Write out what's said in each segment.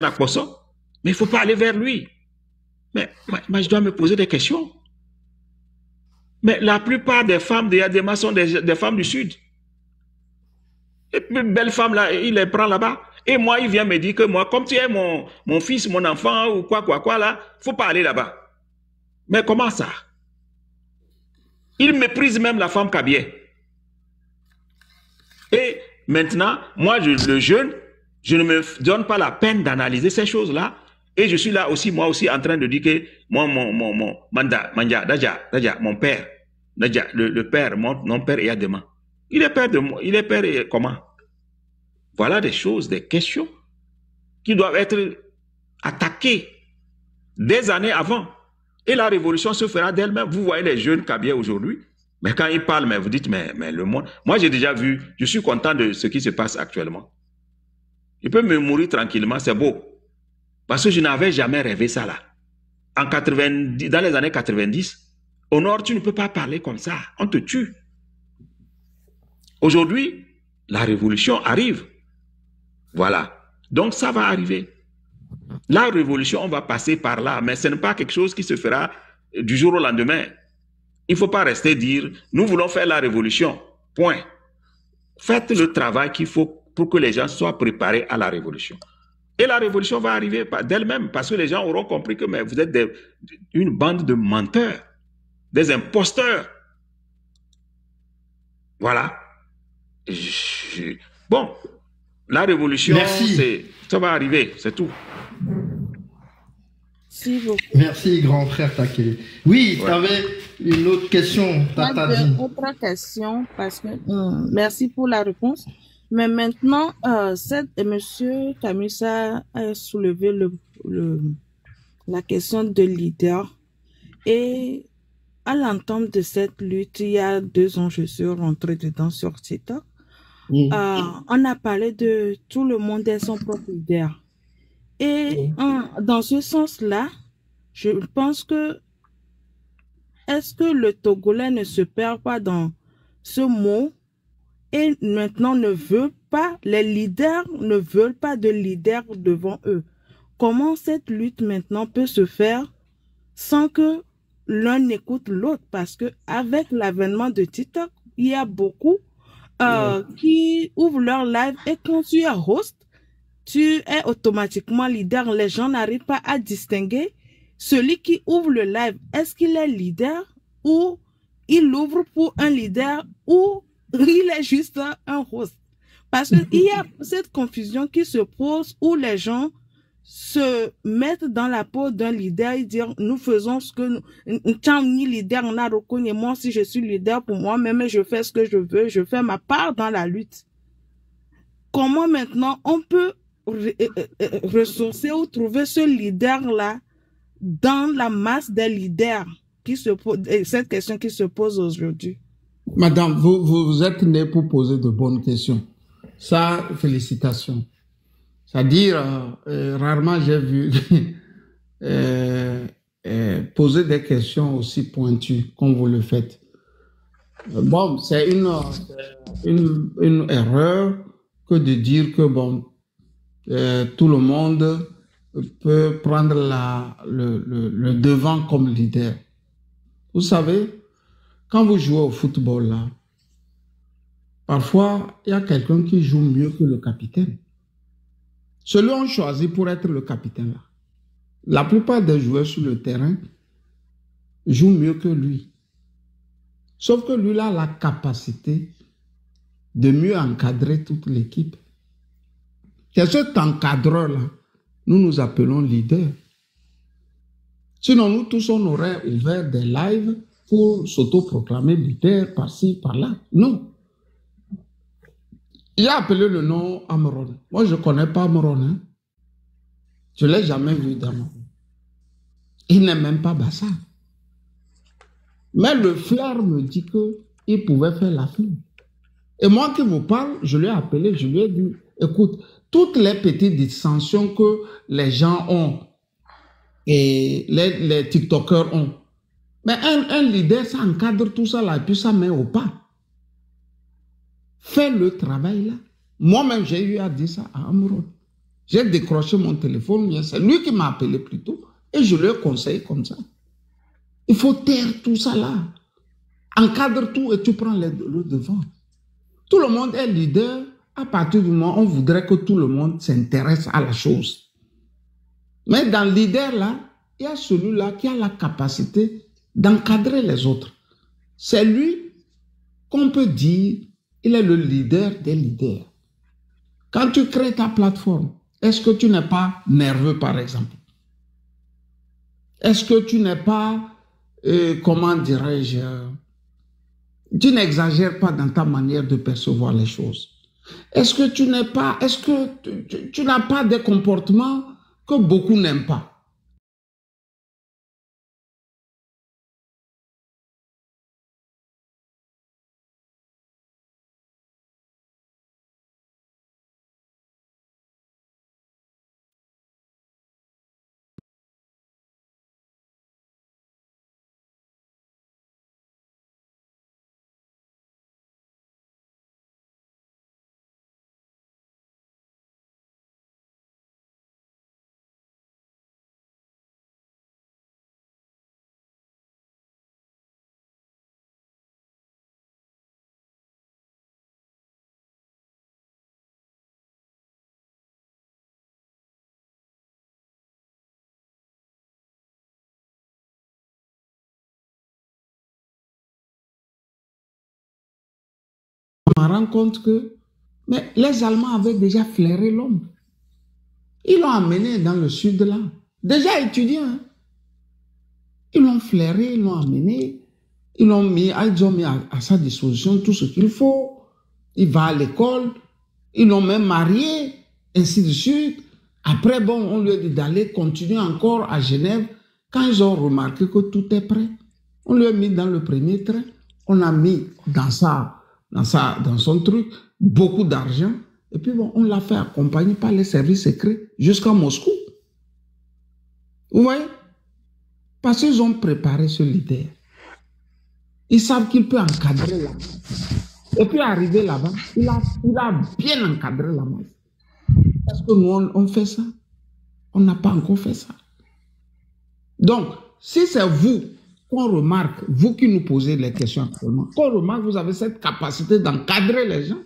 à Poisson, mais il ne faut pas aller vers lui. Mais je dois me poser des questions. Mais la plupart des femmes de Yadema sont des femmes du Sud. Et puis, belle femme là, il les prend là-bas. Et moi, il vient me dire que moi, comme tu es mon fils, mon enfant, ou quoi là, il ne faut pas aller là-bas. Mais comment ça? Il méprise même la femme Kabier. Et maintenant, moi, le jeune, je ne me donne pas la peine d'analyser ces choses-là. Et je suis là aussi, moi aussi, en train de dire que moi, mon père, le père, mon père est à demain. Il est père de moi. Il est père et comment? Voilà des choses, des questions qui doivent être attaquées des années avant. Et la révolution se fera d'elle-même. Vous voyez les jeunes Kabier aujourd'hui, mais quand ils parlent, mais vous dites, mais le monde... Moi, j'ai déjà vu, je suis content de ce qui se passe actuellement. Je peux me mourir tranquillement, c'est beau. Parce que je n'avais jamais rêvé ça là. Dans les années 90, au Nord, tu ne peux pas parler comme ça. On te tue. Aujourd'hui, la révolution arrive. Voilà. Donc, ça va arriver. La révolution, on va passer par là, mais ce n'est pas quelque chose qui se fera du jour au lendemain. Il ne faut pas rester dire, nous voulons faire la révolution. Point. Faites le travail qu'il faut pour que les gens soient préparés à la révolution. Et la révolution va arriver d'elle-même parce que les gens auront compris que mais vous êtes une bande de menteurs, des imposteurs. Voilà. Bon, la révolution, ça va arriver, c'est tout. Merci, grand frère Takele. Oui, tu avais une autre question, Tata. Une autre question, parce que merci pour la réponse. Mais maintenant, Monsieur Kamisa a soulevé la question de leader. Et à l'entente de cette lutte, il y a 2 ans, je suis rentrée dedans sur TikTok. On a parlé de tout le monde est son propre leader. Et dans ce sens-là, je pense que est-ce que le Togolais ne se perd pas dans ce mot et maintenant les leaders ne veulent pas de leaders devant eux? Comment cette lutte maintenant peut se faire sans que l'un n'écoute l'autre? Parce que avec l'avènement de TikTok, il y a beaucoup qui ouvrent leur live et quand tu es host, tu es automatiquement leader. Les gens n'arrivent pas à distinguer celui qui ouvre le live. Est-ce qu'il est leader ou il ouvre pour un leader ou il est juste un host? Parce qu'il y a cette confusion qui se pose où les gens se mettent dans la peau d'un leader et dire nous faisons ce que nous leader on a reconnu moi si je suis leader pour moi-même je fais ce que je veux, je fais ma part dans la lutte. Comment maintenant on peut ressourcer ou trouver ce leader-là dans la masse des leaders qui se pose, cette question qui se pose aujourd'hui? Madame, vous êtes née pour poser de bonnes questions. Ça, félicitations. C'est-à-dire, rarement j'ai vu poser des questions aussi pointues comme vous le faites. Bon, c'est une erreur que de dire que bon, tout le monde peut prendre le devant comme leader. Vous savez, quand vous jouez au football, là, parfois, il y a quelqu'un qui joue mieux que le capitaine. Celui qu'on choisit pour être le capitaine, là. La plupart des joueurs sur le terrain jouent mieux que lui. Sauf que lui, là, a la capacité de mieux encadrer toute l'équipe. C'est cet encadreur-là, nous appelons leader. Sinon, nous tous, on aurait ouvert des lives pour s'autoproclamer leader par-ci, par-là. Non. Il a appelé le nom Amron. Moi, je ne connais pas Amron. Hein. Je ne l'ai jamais vu d'Amron. Il n'est même pas Bassa. Mais le flair me dit qu'il pouvait faire la fille. Et moi qui vous parle, je lui ai appelé, je lui ai dit, écoute, toutes les petites dissensions que les gens ont et les TikTokers ont, mais un leader, ça encadre tout ça là et puis ça met au pas. Fais le travail là. Moi-même, j'ai eu à dire ça à Amron. J'ai décroché mon téléphone, c'est lui qui m'a appelé plutôt, et je lui ai conseillé comme ça. Il faut taire tout ça là. Encadre tout et tu prends le devant. Tout le monde est leader à partir du moment où on voudrait que tout le monde s'intéresse à la chose. Mais dans le leader là, il y a celui-là qui a la capacité d'encadrer les autres. C'est lui qu'on peut dire, il est le leader des leaders. Quand tu crées ta plateforme, est-ce que tu n'es pas nerveux par exemple? Est-ce que tu n'es pas, comment dirais-je, tu n'exagères pas dans ta manière de percevoir les choses? Est-ce que tu n'es pas, est-ce que tu n'as pas des comportements que beaucoup n'aiment pas? Je me rends compte que mais les Allemands avaient déjà flairé l'homme. Ils l'ont amené dans le sud là. Déjà étudiant. Hein? Ils l'ont flairé, ils l'ont amené. Ils ont mis à sa disposition tout ce qu'il faut. Il va à l'école. Ils l'ont même marié, ainsi de suite. Après, bon, on lui a dit d'aller continuer encore à Genève. Quand ils ont remarqué que tout est prêt, on lui a mis dans le premier train. On a mis dans son truc beaucoup d'argent. Et puis, bon, on l'a fait accompagner par les services secrets jusqu'à Moscou. Vous voyez? Parce qu'ils ont préparé ce leader. Ils savent qu'il peut encadrer la masse. Et puis, arrivé là-bas, il a bien encadré la masse. Est-ce que nous, on fait ça? On n'a pas encore fait ça. Donc, si c'est vous qu'on remarque, vous qui nous posez les questions actuellement, qu'on remarque, vous avez cette capacité d'encadrer les gens.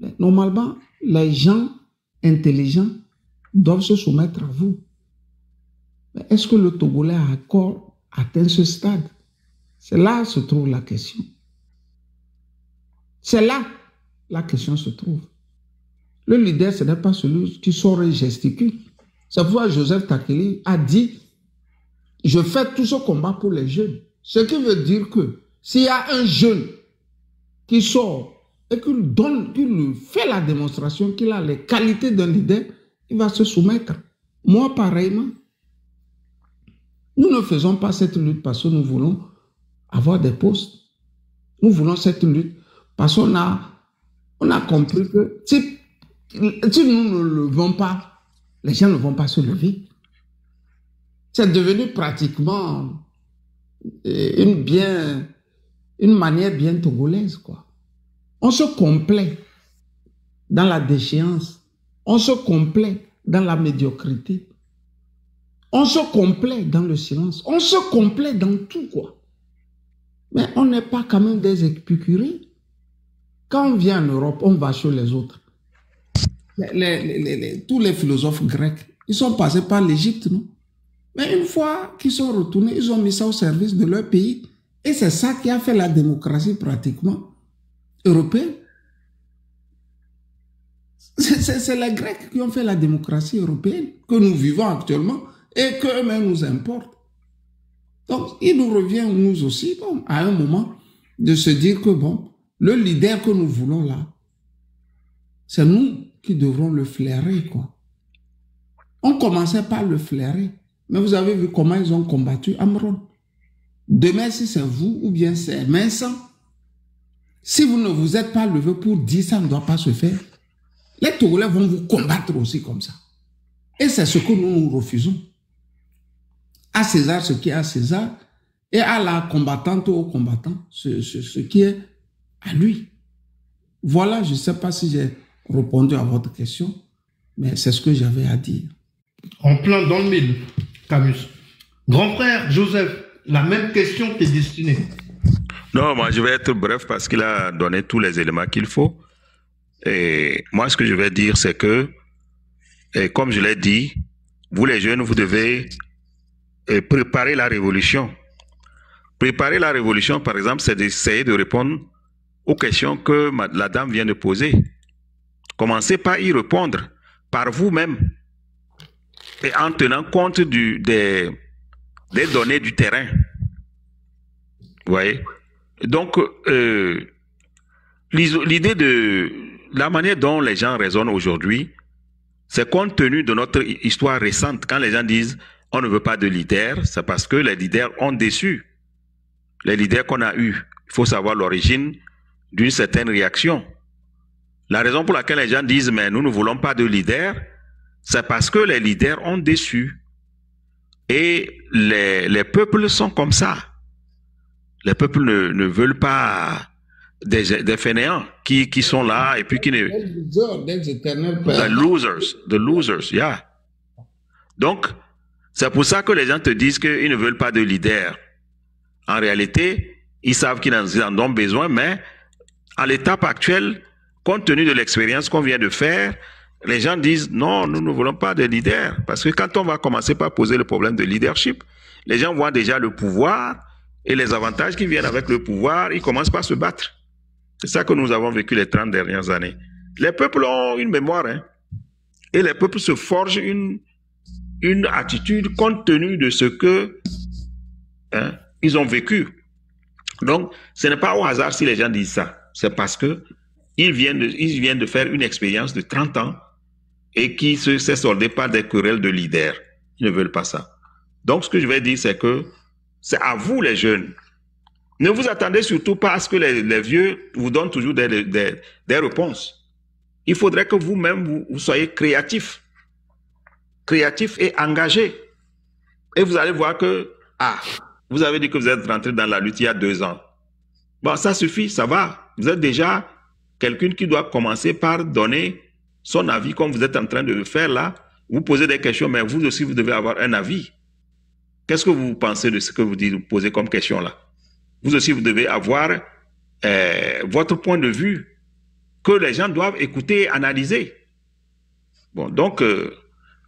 Mais normalement, les gens intelligents doivent se soumettre à vous. Mais est-ce que le Togolais a encore atteint ce stade? C'est là que se trouve la question. C'est là la question se trouve. Le leader, ce n'est pas celui qui sort et gesticule. C'est pourquoi Joseph Takeli a dit « Je fais tout ce combat pour les jeunes ». Ce qui veut dire que s'il y a un jeune qui sort et qu'il fait la démonstration qu'il a les qualités d'un leader, il va se soumettre. Moi, pareillement. Nous ne faisons pas cette lutte parce que nous voulons avoir des postes. Nous voulons cette lutte parce qu'on a compris que si nous ne le levons pas, les gens ne vont pas se lever. C'est devenu pratiquement une manière bien togolaise, quoi. On se complaît dans la déchéance. On se complaît dans la médiocrité. On se complaît dans le silence. On se complaît dans tout, quoi. Mais on n'est pas quand même des épicuriens. Quand on vient en Europe, on va chez les autres. Tous les philosophes grecs, ils sont passés par l'Égypte, non? Mais une fois qu'ils sont retournés, ils ont mis ça au service de leur pays. Et c'est ça qui a fait la démocratie pratiquement européenne. C'est les Grecs qui ont fait la démocratie européenne que nous vivons actuellement et qu'eux-mêmes nous importent. Donc, il nous revient, nous aussi, bon, à un moment, de se dire que, bon, le leader que nous voulons là, c'est nous qui devrons le flairer, quoi. On commençait par le flairer, mais vous avez vu comment ils ont combattu Amron. Demain, si c'est vous ou bien c'est Vincent, si vous ne vous êtes pas levé pour dire ça ne doit pas se faire, les Togolais vont vous combattre aussi comme ça. Et c'est ce que nous refusons. À César ce qui est à César, et à la combattante ou au combattant ce qui est à lui. Voilà, je ne sais pas si j'ai répondu à votre question. Mais c'est ce que j'avais à dire. En plein dans le mille, Camus. Grand frère Joseph, la même question t'est destinée. Non, moi je vais être bref parce qu'il a donné tous les éléments qu'il faut. Et moi ce que je vais dire c'est que, et comme je l'ai dit, vous les jeunes, vous devez préparer la révolution. Préparer la révolution, par exemple, c'est d'essayer de répondre aux questions que la dame vient de poser. Commencez par y répondre par vous-même et en tenant compte des données du terrain. Vous voyez? Donc, l'idée de la manière dont les gens raisonnent aujourd'hui, c'est compte tenu de notre histoire récente. Quand les gens disent on ne veut pas de leaders, c'est parce que les leaders ont déçu. Les leaders qu'on a eus, il faut savoir l'origine d'une certaine réaction. La raison pour laquelle les gens disent mais nous ne voulons pas de leaders, c'est parce que les leaders ont déçu. Et les peuples sont comme ça. Les peuples ne veulent pas des fainéants qui sont là et puis qui ne... The losers, yeah. Donc, c'est pour ça que les gens te disent qu'ils ne veulent pas de leaders. En réalité, ils savent qu'ils en ont besoin, mais à l'étape actuelle, compte tenu de l'expérience qu'on vient de faire, les gens disent non, nous ne voulons pas de leaders. Parce que quand on va commencer par poser le problème de leadership, les gens voient déjà le pouvoir et les avantages qui viennent avec le pouvoir, ils commencent par se battre. C'est ça que nous avons vécu les 30 dernières années. Les peuples ont une mémoire, hein, et les peuples se forgent une attitude compte tenu de ce que ils ont vécu. Donc, ce n'est pas au hasard si les gens disent ça. C'est parce que ils viennent de faire une expérience de 30 ans et qui s'est soldée par des querelles de leaders. Ils ne veulent pas ça. Donc, ce que je vais dire, c'est que c'est à vous, les jeunes. Ne vous attendez surtout pas à ce que les vieux vous donnent toujours des réponses. Il faudrait que vous-même, vous soyez créatifs et engagés. Et vous allez voir que, vous avez dit que vous êtes rentré dans la lutte il y a 2 ans. Bon, ça suffit, ça va. Vous êtes déjà quelqu'un qui doit commencer par donner son avis, comme vous êtes en train de le faire là. Vous posez des questions, mais vous aussi, vous devez avoir un avis. Qu'est-ce que vous pensez de ce que vous posez comme question là? Vous aussi, vous devez avoir votre point de vue que les gens doivent écouter et analyser. Bon, donc,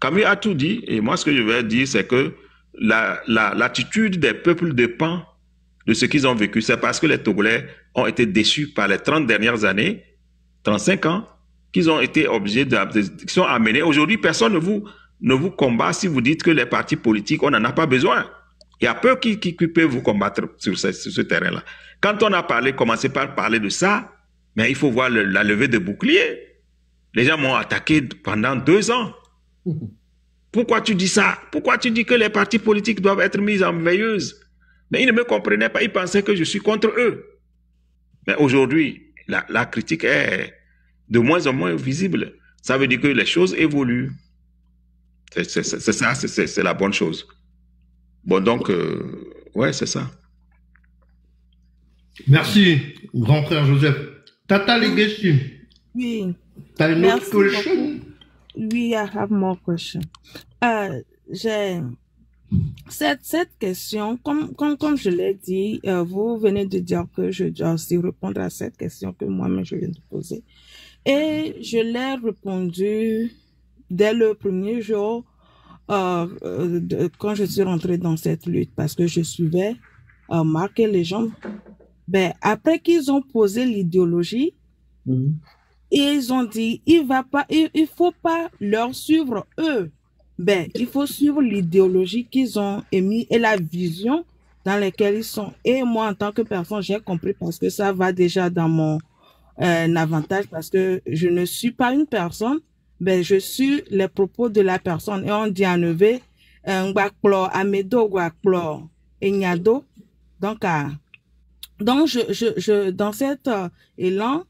Camus a tout dit, et moi, ce que je vais dire, c'est que l'attitude des peuples dépend de ce qu'ils ont vécu. C'est parce que les Togolais ont été déçus par les 30 dernières années, 35 ans, qu'ils ont été obligés qu'ils sont amenés. Aujourd'hui, personne ne vous combat si vous dites que les partis politiques, on n'en a pas besoin. Il y a peu qui peuvent vous combattre sur ce terrain-là. Quand on a commencé par parler de ça, mais il faut voir la levée de boucliers. Les gens m'ont attaqué pendant 2 ans. Pourquoi tu dis ça? Pourquoi tu dis que les partis politiques doivent être mis en veilleuse? Mais ils ne me comprenaient pas, ils pensaient que je suis contre eux. Mais aujourd'hui, la critique est de moins en moins visible. Ça veut dire que les choses évoluent. C'est ça, c'est la bonne chose. Bon, donc, ouais, c'est ça. Merci, grand frère Joseph. Tata Legacy. Oui. T'as une autre question? Oui, I have more questions. J'ai cette question, comme je l'ai dit, vous venez de dire que je dois aussi répondre à cette question que moi-même je viens de poser. Et je l'ai répondu dès le premier jour quand je suis rentrée dans cette lutte, parce que je suivais Marc et les gens. Ben, après qu'ils ont posé l'idéologie, ils ont dit, il faut pas leur suivre eux. Ben, il faut suivre l'idéologie qu'ils ont émis et la vision dans laquelle ils sont. Et moi, en tant que personne, j'ai compris parce que ça va déjà dans mon avantage, parce que je ne suis pas une personne, ben, je suis les propos de la personne. Et on dit en EV, amedo, enyado. Donc, dans cet élan,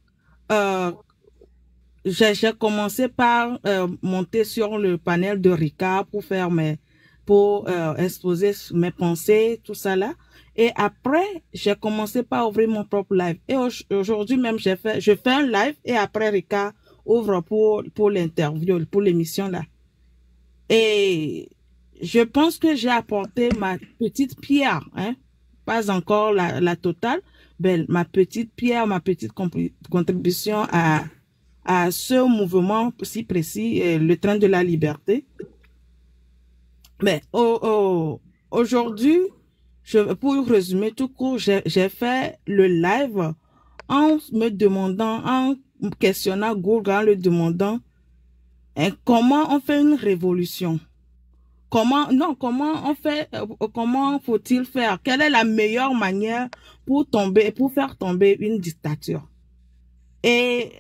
j'ai commencé par monter sur le panel de Ricard pour exposer mes pensées, tout ça là. Et après, j'ai commencé par ouvrir mon propre live. Et aujourd'hui même, je fais un live et après Ricard ouvre pour l'interview, pour l'émission là. Et je pense que j'ai apporté ma petite pierre, hein, pas encore la totale, mais ma petite pierre, ma petite contribution à ce mouvement si précis, le train de la liberté. Mais aujourd'hui, pour résumer tout court, j'ai fait le live en me demandant, en questionnant Google, en le demandant hein, comment on fait une révolution. Comment on fait, comment faut-il faire? Quelle est la meilleure manière pour faire tomber une dictature? Et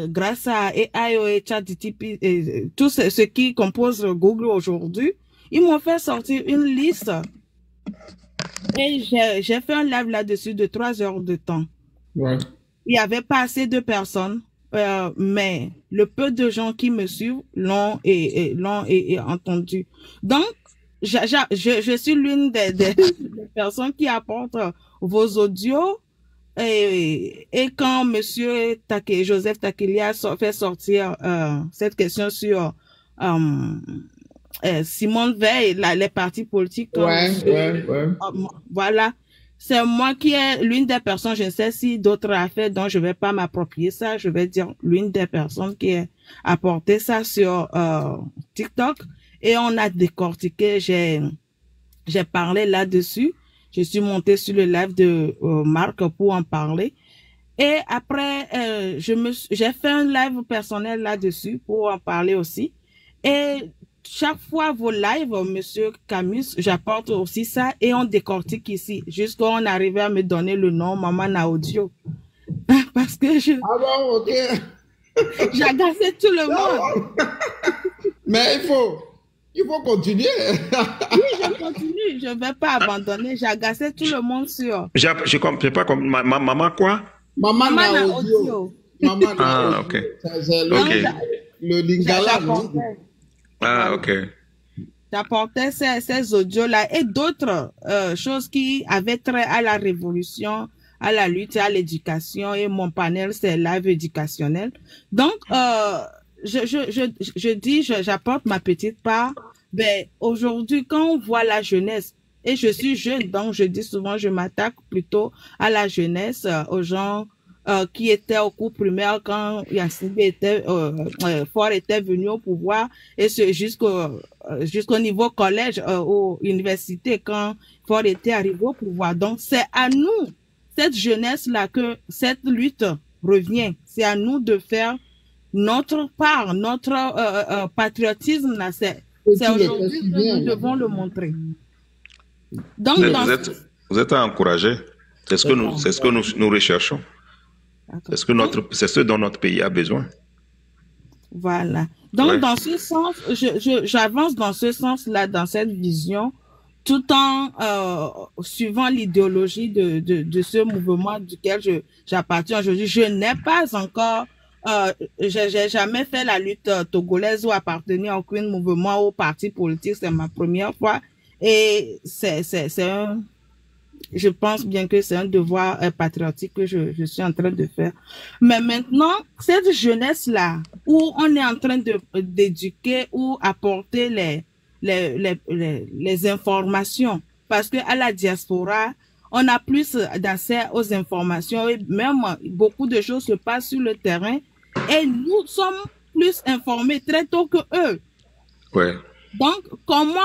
grâce à AI et ChatGPT, tout ce qui compose Google aujourd'hui, ils m'ont fait sortir une liste. Et j'ai fait un live là-dessus de 3 heures de temps. Ouais. Il n'y avait pas assez de personnes, mais le peu de gens qui me suivent l'ont entendu. Donc, je suis l'une des personnes qui apportent vos audios. Et quand Monsieur Joseph Takelia fait sortir cette question sur Simone Veil, les partis politiques. Voilà. C'est moi qui est l'une des personnes, je ne sais si d'autres a fait, donc je vais pas m'approprier ça, je vais dire l'une des personnes qui a apporté ça sur TikTok. Et on a décortiqué, j'ai parlé là-dessus. Je suis montée sur le live de Marc pour en parler. Et après, j'ai fait un live personnel là-dessus pour en parler aussi. Et chaque fois vos lives, Monsieur Camus, j'apporte aussi ça et on décortique ici jusqu'à on arrive à me donner le nom Maman Audio. Parce que Ah bon, ok. j'agaçais tout le monde. Mais il faut continuer. Oui, je continue. Je ne vais pas abandonner. J'agaçais tout le monde sur. Je comprends pas comme maman quoi? Maman Audio. Maman ah, ok. C'est le Lingala. Ah, ok. J'apportais ces audios-là et d'autres choses qui avaient trait à la révolution, à la lutte, à l'éducation, et mon panel, c'est live éducationnel. Donc, j'apporte ma petite part. Ben, aujourd'hui, quand on voit la jeunesse, et je suis jeune, donc je dis souvent, je m'attaque plutôt à la jeunesse, aux gens qui étaient au cours primaire quand Yacine était, Faure était venu au pouvoir, et jusqu'au niveau collège, ou université, quand Faure était arrivé au pouvoir. Donc, c'est à nous, cette jeunesse-là, que cette lutte revient. C'est à nous de faire notre part, notre patriotisme, là, c'est aujourd'hui que nous devons le montrer. Donc, vous êtes encouragé. C'est ce que nous recherchons. C'est ce dont notre pays a besoin. Voilà. Donc, dans ce sens, j'avance dans ce sens-là, dans cette vision, tout en suivant l'idéologie de ce mouvement duquel j'appartiens aujourd'hui. Je n'ai pas encore, j'ai jamais fait la lutte togolaise ou appartenu à aucun mouvement ou parti politique. C'est ma première fois. Et je pense bien que c'est un devoir patriotique que je suis en train de faire. Mais maintenant, cette jeunesse-là, où on est en train d'éduquer ou apporter les informations, parce que à la diaspora, on a plus d'accès aux informations et même beaucoup de choses se passent sur le terrain et nous sommes plus informés très tôt que eux. Ouais. Donc, comment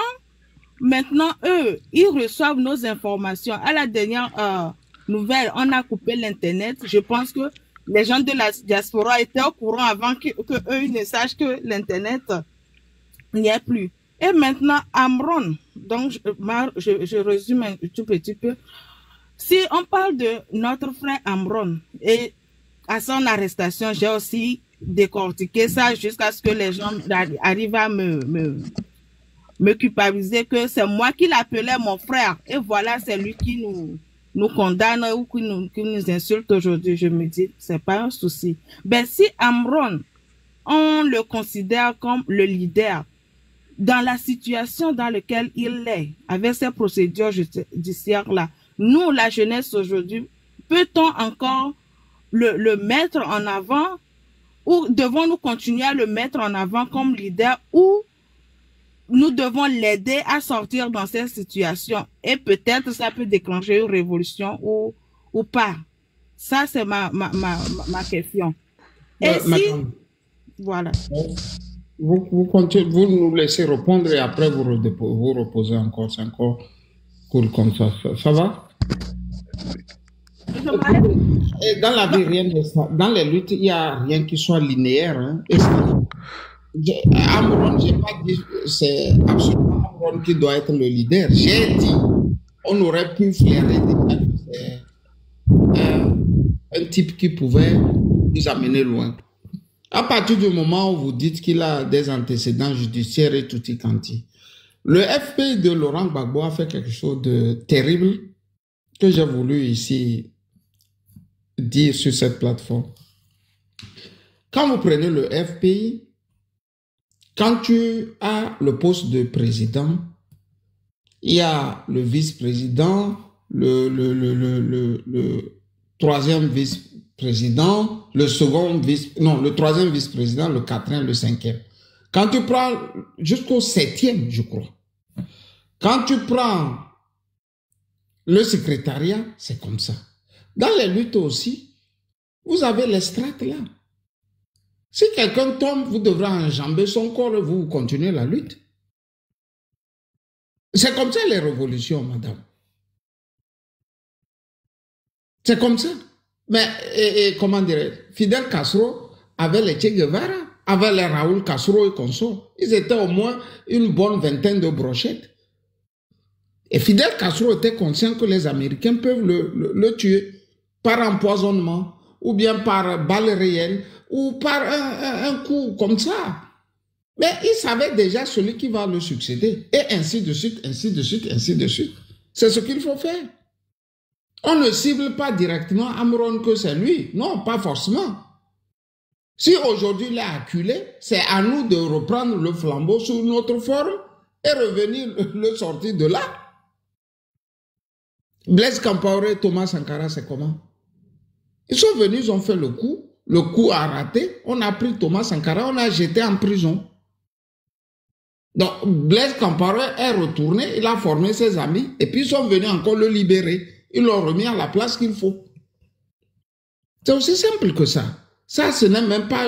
maintenant, eux, ils reçoivent nos informations. À la dernière nouvelle, on a coupé l'Internet. Je pense que les gens de la diaspora étaient au courant avant que eux ils ne sachent que l'Internet n'y est plus. Et maintenant, Amron, donc je résume un tout petit peu. Si on parle de notre frère Amron et à son arrestation, j'ai aussi décortiqué ça jusqu'à ce que les gens arrivent à me culpabiliser que c'est moi qui l'appelais mon frère. Et voilà, c'est lui qui nous condamne ou qui nous insulte aujourd'hui. Je me dis, c'est pas un souci. Ben, si Amron, on le considère comme le leader, dans la situation dans laquelle il est, avec ces procédures judiciaires-là, nous, la jeunesse aujourd'hui, peut-on encore le mettre en avant ou devons-nous continuer à le mettre en avant comme leader, ou nous devons l'aider à sortir dans cette situation et peut-être ça peut déclencher une révolution ou pas. Ça, c'est ma question. Et si... Voilà. Vous nous laissez répondre et après vous reposez encore. C'est encore cool comme ça. Ça va? Et dans la vie, rien de ça. Dans les luttes, il n'y a rien qui soit linéaire. Hein. Amron, je n'ai pas dit c'est absolument Amron qui doit être le leader. J'ai dit on aurait pu flairer déjà que c'est un type qui pouvait nous amener loin. À partir du moment où vous dites qu'il a des antécédents judiciaires et tutti quanti, le FPI de Laurent Gbagbo a fait quelque chose de terrible que j'ai voulu ici dire sur cette plateforme. Quand vous prenez le FPI, quand tu as le poste de président, il y a le vice-président, le troisième vice-président, le troisième vice-président, le quatrième, le cinquième. Quand tu prends jusqu'au septième, je crois. Quand tu prends le secrétariat, c'est comme ça. Dans les luttes aussi, vous avez les strates là. Si quelqu'un tombe, vous devrez enjamber son corps et vous continuez la lutte. C'est comme ça les révolutions, madame. C'est comme ça. Mais, comment dirais-je, Fidel Castro avait les Che Guevara, avait les Raoul Castro et consorts. Ils étaient au moins une bonne vingtaine de brochettes. Et Fidel Castro était conscient que les Américains peuvent le tuer par empoisonnement, ou bien par balle réelle, ou par un coup comme ça. Mais il savait déjà celui qui va le succéder. Et ainsi de suite, ainsi de suite, ainsi de suite. C'est ce qu'il faut faire. On ne cible pas directement Amron que c'est lui. Non, pas forcément. Si aujourd'hui il est acculé, c'est à nous de reprendre le flambeau sous notre forme et revenir le sortir de là. Blaise Compaoré et Thomas Sankara, c'est comment? Ils sont venus, ils ont fait le coup a raté, on a pris Thomas Sankara, on a jeté en prison. Donc Blaise Compaoré est retourné, il a formé ses amis, et puis ils sont venus encore le libérer. Ils l'ont remis à la place qu'il faut. C'est aussi simple que ça. Ça, ce n'est même pas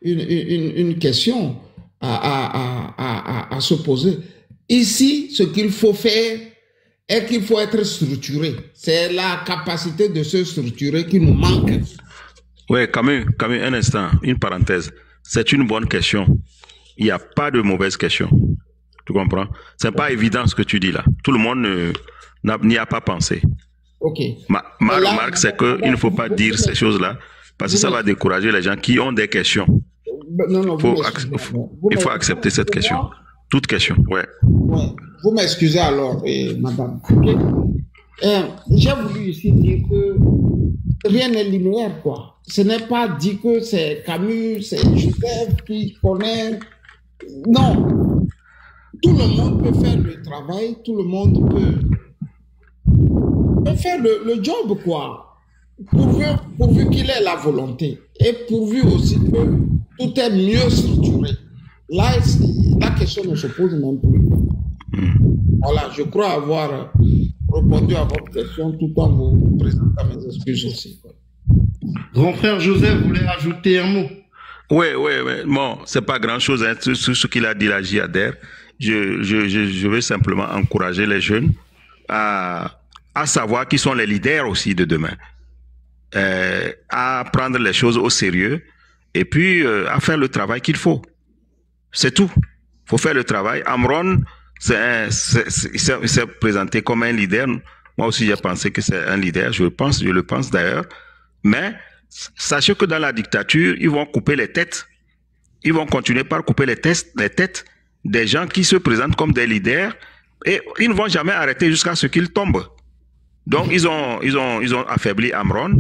une question à se poser. Ici, ce qu'il faut faire est qu'il faut être structuré. C'est la capacité de se structurer qui nous manque. Oui, Camus, un instant, une parenthèse. C'est une bonne question. Il n'y a pas de mauvaise question. Tu comprends? Ce n'est pas évident ce que tu dis là. Tout le monde n'y a pas pensé. Ok. Ma remarque, c'est qu'il ne faut pas dire ces choses-là parce que ça va décourager les gens qui ont des questions. Non, il faut accepter cette question. Toute question, ouais. Vous m'excusez alors, madame. Okay. J'ai voulu ici dire que rien n'est linéaire, quoi. Ce n'est pas dit que c'est Camus, c'est Joseph qui connaît. Non. Tout le monde peut faire le travail, tout le monde peut faire le job, quoi. Pourvu qu'il ait la volonté. Et pourvu aussi que tout est mieux structuré. Là, la question ne se pose même plus. Voilà, je crois avoir répondu à votre question tout en vous présentant mes excuses aussi. Grand frère Joseph voulait ajouter un mot. Oui. Bon, c'est pas grand-chose hein, sur ce qu'il a dit là, j'y adhère. Je veux simplement encourager les jeunes à savoir qui sont les leaders aussi de demain. À prendre les choses au sérieux et puis à faire le travail qu'il faut. C'est tout. Il faut faire le travail. Amron, il s'est présenté comme un leader. Moi aussi, j'ai pensé que c'est un leader. Je le pense d'ailleurs. Mais sachez que dans la dictature, ils vont couper les têtes. Ils vont continuer par couper les têtes des gens qui se présentent comme des leaders et ils ne vont jamais arrêter jusqu'à ce qu'ils tombent. Donc, ils ont affaibli Amron,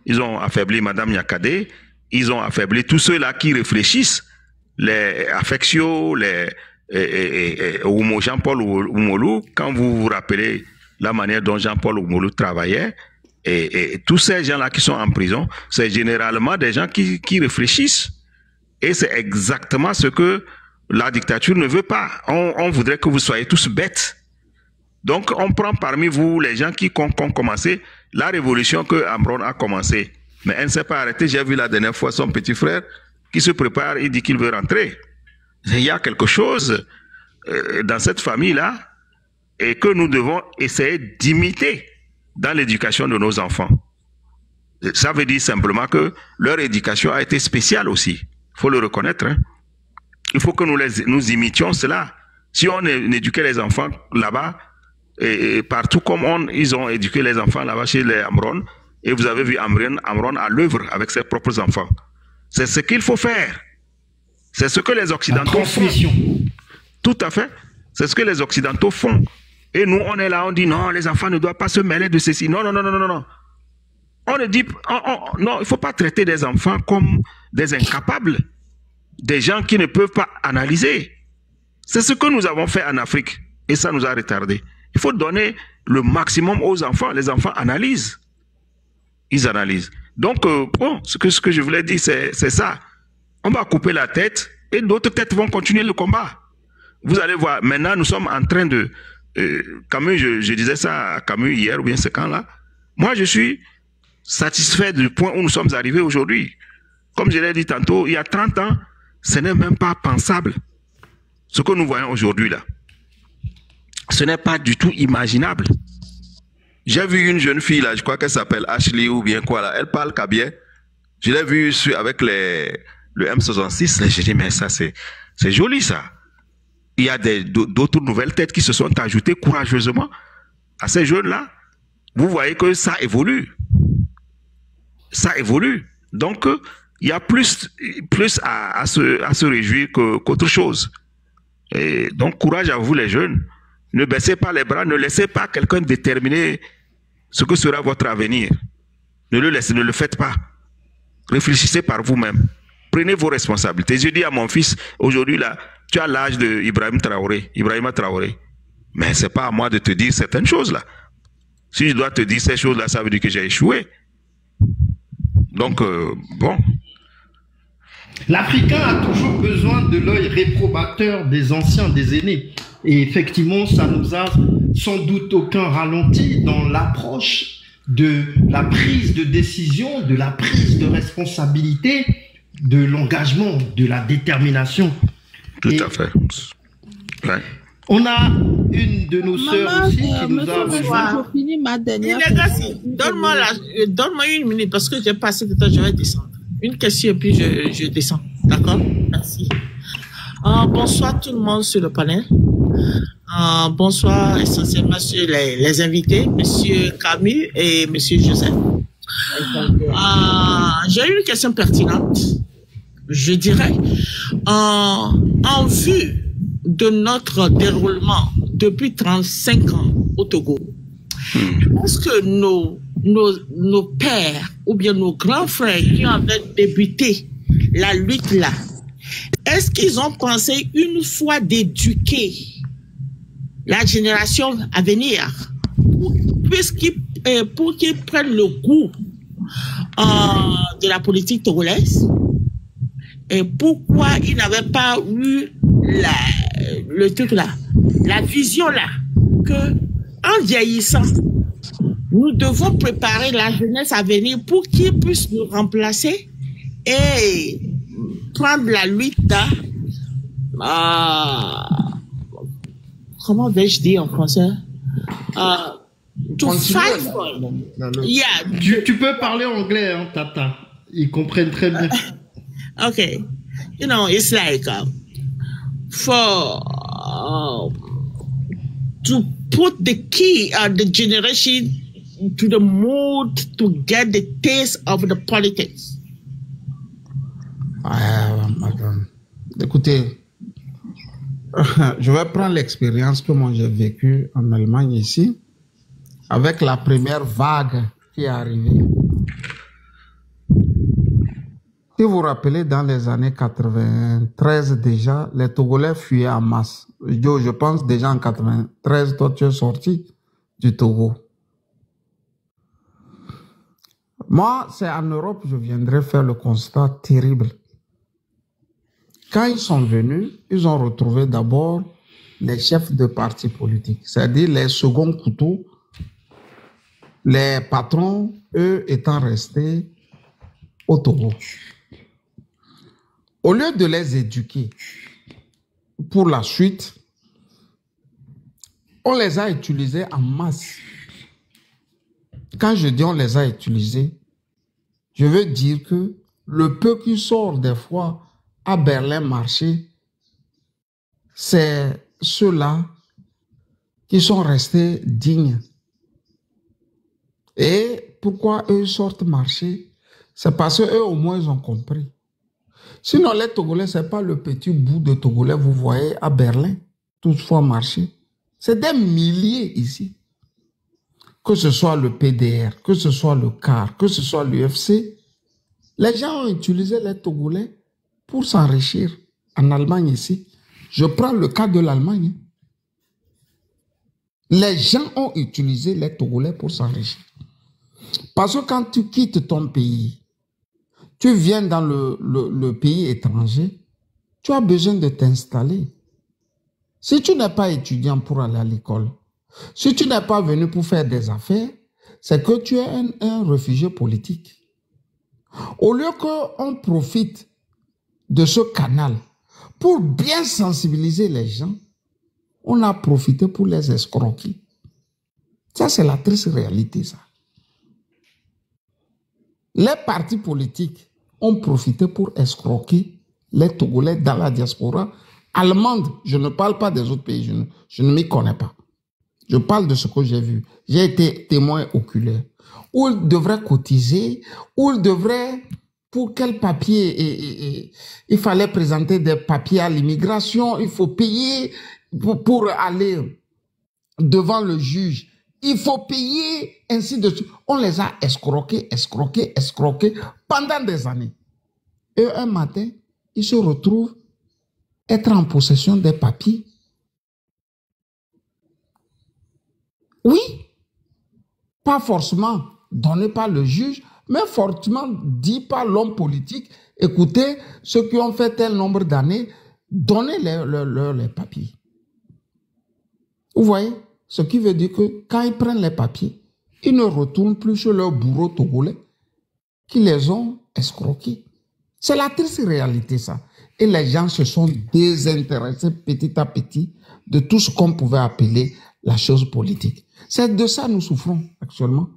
ils ont affaibli Madame Nyakade, ils ont affaibli tous ceux-là qui réfléchissent, les Affectio, les Jean-Paul Oumolou, quand vous vous rappelez la manière dont Jean-Paul Oumolou travaillait, et tous ces gens-là qui sont en prison, c'est généralement des gens qui réfléchissent. Et c'est exactement ce que la dictature ne veut pas. On voudrait que vous soyez tous bêtes. Donc, on prend parmi vous les gens qui ont commencé la révolution que Amron a commencé. Mais elle ne s'est pas arrêtée. J'ai vu la dernière fois son petit frère qui se prépare, il dit qu'il veut rentrer. Il y a quelque chose dans cette famille-là et que nous devons essayer d'imiter dans l'éducation de nos enfants. Ça veut dire simplement que leur éducation a été spéciale aussi. Il faut le reconnaître. Hein. Il faut que nous imitions cela. Si on éduquait les enfants là-bas, et partout comme ils ont éduqué les enfants là-bas chez les Amron, et vous avez vu Amron à l'œuvre avec ses propres enfants. C'est ce qu'il faut faire. C'est ce que les Occidentaux font. Tout à fait. C'est ce que les Occidentaux font. Et nous, on est là, on dit non, les enfants ne doivent pas se mêler de ceci. Non, non, non, non, non, non. On ne dit, non, il ne faut pas traiter des enfants comme des incapables, des gens qui ne peuvent pas analyser. C'est ce que nous avons fait en Afrique et ça nous a retardés. Il faut donner le maximum aux enfants. Les enfants analysent. Ils analysent. Donc, bon, ce que je voulais dire, c'est ça. On va couper la tête et d'autres têtes vont continuer le combat. Vous allez voir, maintenant, nous sommes en train de... Camus, je disais ça à Camus hier, ou bien ce camp-là. Moi, je suis satisfait du point où nous sommes arrivés aujourd'hui. Comme je l'ai dit tantôt, il y a 30 ans, ce n'est même pas pensable. Ce que nous voyons aujourd'hui, là. Ce n'est pas du tout imaginable. J'ai vu une jeune fille, là, je crois qu'elle s'appelle Ashley ou bien quoi, là. Elle parle kabye. Je l'ai vue avec le M66. Là, j'ai dit, mais ça, c'est joli, ça. Il y a d'autres nouvelles têtes qui se sont ajoutées courageusement à ces jeunes-là. Vous voyez que ça évolue. Ça évolue. Donc, il y a plus à se réjouir qu'autre chose. Et donc, courage à vous, les jeunes. Ne baissez pas les bras, ne laissez pas quelqu'un déterminer ce que sera votre avenir. Ne le faites pas. Réfléchissez par vous-même. Prenez vos responsabilités. Je dis à mon fils, aujourd'hui là, tu as l'âge de Ibrahima Traoré. Mais ce n'est pas à moi de te dire certaines choses là. Si je dois te dire ces choses là, ça veut dire que j'ai échoué. Donc, bon. L'Africain a toujours besoin de l'œil réprobateur des anciens, des aînés. Et effectivement, ça nous a sans doute aucun ralenti dans l'approche de la prise de décision, de la prise de responsabilité, de l'engagement, de la détermination. Tout à fait. Ouais. On a une de nos sœurs aussi qui nous a rejoint. Je finis ma dernière. Donne-moi une minute parce que j'ai passé de temps, je vais descendre. Une question et puis je descends. D'accord? Merci. Bonsoir tout le monde sur le panel. Bonsoir essentiellement sur les invités, Monsieur Camus et Monsieur Joseph. J'ai une question pertinente, je dirais, en vue de notre déroulement depuis 35 ans au Togo. Est-ce que nos pères ou bien nos grands frères qui avaient débuté la lutte là, est-ce qu'ils ont pensé une fois d'éduquer la génération à venir pour qu'ils prennent le goût de la politique togolaise? Et pourquoi ils n'avaient pas eu le truc là, la vision là, que en vieillissant, nous devons préparer la jeunesse à venir pour qu'ils puissent nous remplacer et prendre la lutte comment vais-je dire en français? To fight for. Yeah. Tu peux parler anglais, hein, Tata. Ils comprennent très bien. Okay. You know, it's like to put the key the generation to the mood to get the taste of the politics. Écoutez, je vais prendre l'expérience que moi j'ai vécue en Allemagne ici, avec la première vague qui est arrivée. Si vous vous rappelez, dans les années 93 déjà, les Togolais fuyaient en masse. Je pense déjà en 93, toi tu es sorti du Togo. Moi, c'est en Europe que je viendrai faire le constat terrible. Quand ils sont venus, ils ont retrouvé d'abord les chefs de partis politiques, c'est-à-dire les seconds couteaux, les patrons, eux, étant restés au Togo. Au lieu de les éduquer pour la suite, on les a utilisés en masse. Quand je dis on les a utilisés, je veux dire que le peu qui sort des fois à Berlin marché, c'est ceux-là qui sont restés dignes. Et pourquoi eux sortent marcher? C'est parce qu'eux au moins ils ont compris. Sinon les Togolais, ce n'est pas le petit bout de Togolais, vous voyez, à Berlin, toutefois marcher. C'est des milliers ici. Que ce soit le PDR, que ce soit le CAR, que ce soit l'UFC, les gens ont utilisé les Togolais pour s'enrichir. En Allemagne ici, je prends le cas de l'Allemagne. Les gens ont utilisé les Togolais pour s'enrichir. Parce que quand tu quittes ton pays, tu viens dans le pays étranger, tu as besoin de t'installer. Si tu n'es pas étudiant pour aller à l'école, si tu n'es pas venu pour faire des affaires, c'est que tu es un réfugié politique. Au lieu qu'on profite de ce canal pour bien sensibiliser les gens, on a profité pour les escroquer. Ça, c'est la triste réalité, ça. Les partis politiques ont profité pour escroquer les Togolais dans la diaspora allemande. Je ne parle pas des autres pays, je ne m'y connais pas. Je parle de ce que j'ai vu. J'ai été témoin oculaire. Où ils devraient cotiser, où ils devraient, pour quel papier, il fallait présenter des papiers à l'immigration, il faut payer pour aller devant le juge. Il faut payer, ainsi de suite. On les a escroqués pendant des années. Et un matin, ils se retrouvent être en possession des papiers. Oui, pas forcément donné par le juge, mais fortement dit par l'homme politique. Écoutez, ceux qui ont fait tel nombre d'années, donnez-leur les papiers. Vous voyez? Ce qui veut dire que quand ils prennent les papiers, ils ne retournent plus chez leurs bourreaux togolais qui les ont escroqués. C'est la triste réalité, ça. Et les gens se sont désintéressés petit à petit de tout ce qu'on pouvait appeler la chose politique. C'est de ça que nous souffrons actuellement.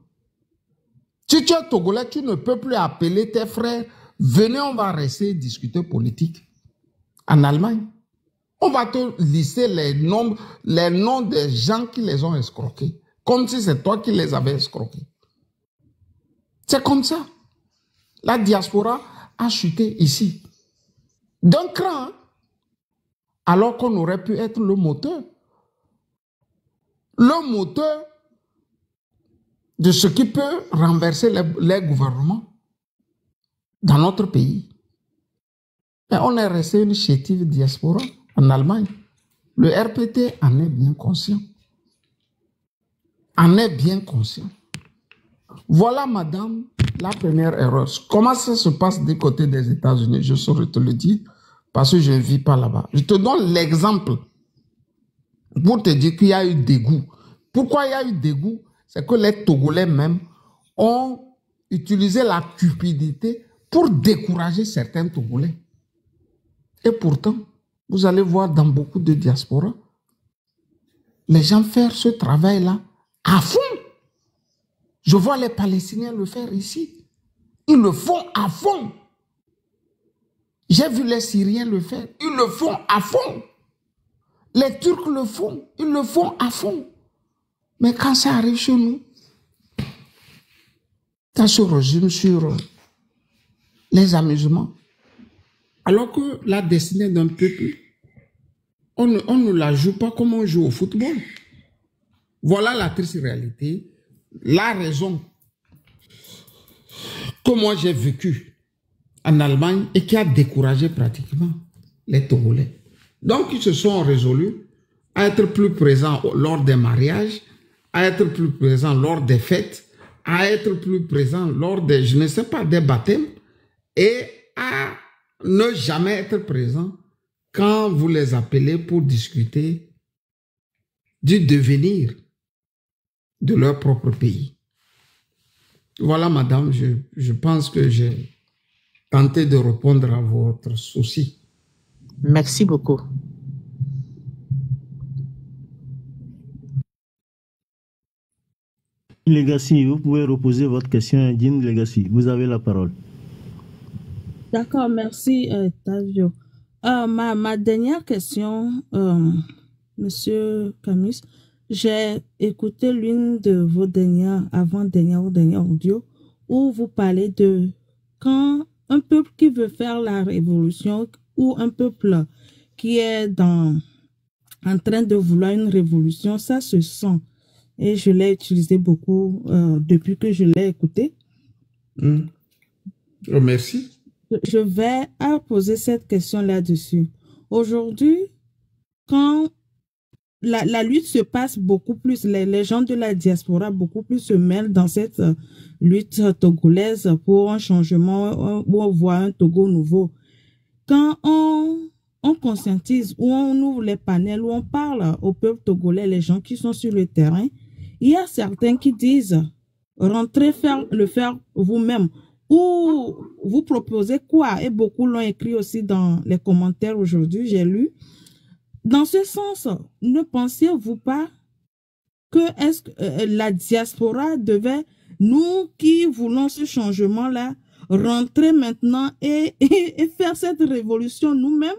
Si tu es Togolais, tu ne peux plus appeler tes frères. Venez, on va rester discuter politique. En Allemagne, on va te lister les noms des gens qui les ont escroqués. Comme si c'est toi qui les avais escroqués. C'est comme ça. La diaspora a chuté ici. D'un cran, hein? Alors qu'on aurait pu être le moteur. Le moteur de ce qui peut renverser les gouvernements dans notre pays. Mais on est resté une chétive diaspora en Allemagne. Le RPT en est bien conscient. En est bien conscient. Voilà, madame, la première erreur. Comment ça se passe du côté des États-Unis? Je saurais te le dire parce que je ne vis pas là-bas. Je te donne l'exemple pour te dire qu'il y a eu dégoût. Pourquoi il y a eu dégoût? C'est que les Togolais même ont utilisé la cupidité pour décourager certains Togolais. Et pourtant, vous allez voir dans beaucoup de diasporas, les gens faire ce travail-là à fond. Je vois les Palestiniens le faire ici. Ils le font à fond. J'ai vu les Syriens le faire. Ils le font à fond. Les Turcs le font. Ils le font à fond. Mais quand ça arrive chez nous, ça se résume sur les amusements. Alors que la destinée d'un peuple, on ne la joue pas comme on joue au football. Voilà la triste réalité. La raison que moi j'ai vécu en Allemagne et qui a découragé pratiquement les Togolais. Donc ils se sont résolus à être plus présents lors des mariages, à être plus présents lors des fêtes, à être plus présents lors des, je ne sais pas, des baptêmes et à ne jamais être présents quand vous les appelez pour discuter du devenir de leur propre pays. Voilà, madame, je pense que j'ai tenté de répondre à votre souci. Merci beaucoup. Legacy, vous pouvez reposer votre question à Jean Legacy. Vous avez la parole. D'accord, merci, Tavio. Ma dernière question, Monsieur Camus, j'ai écouté l'une de vos avant-dernières audio où vous parlez de quand un peuple qui veut faire la révolution ou un peuple qui est en train de vouloir une révolution, ça se sent. Et je l'ai utilisé beaucoup depuis que je l'ai écouté. Merci. Je vais poser cette question là-dessus. Aujourd'hui, quand la lutte se passe beaucoup plus, les gens de la diaspora beaucoup plus se mêlent dans cette lutte togolaise pour un changement ou voir un Togo nouveau. Quand on conscientise ou on ouvre les panels, où on parle au peuple togolais, les gens qui sont sur le terrain, il y a certains qui disent rentrez le faire vous-même. Ou vous proposez quoi? Et beaucoup l'ont écrit aussi dans les commentaires aujourd'hui, j'ai lu. Dans ce sens, ne pensiez-vous pas que la diaspora devait, nous qui voulons ce changement-là, rentrer maintenant et faire cette révolution nous-mêmes?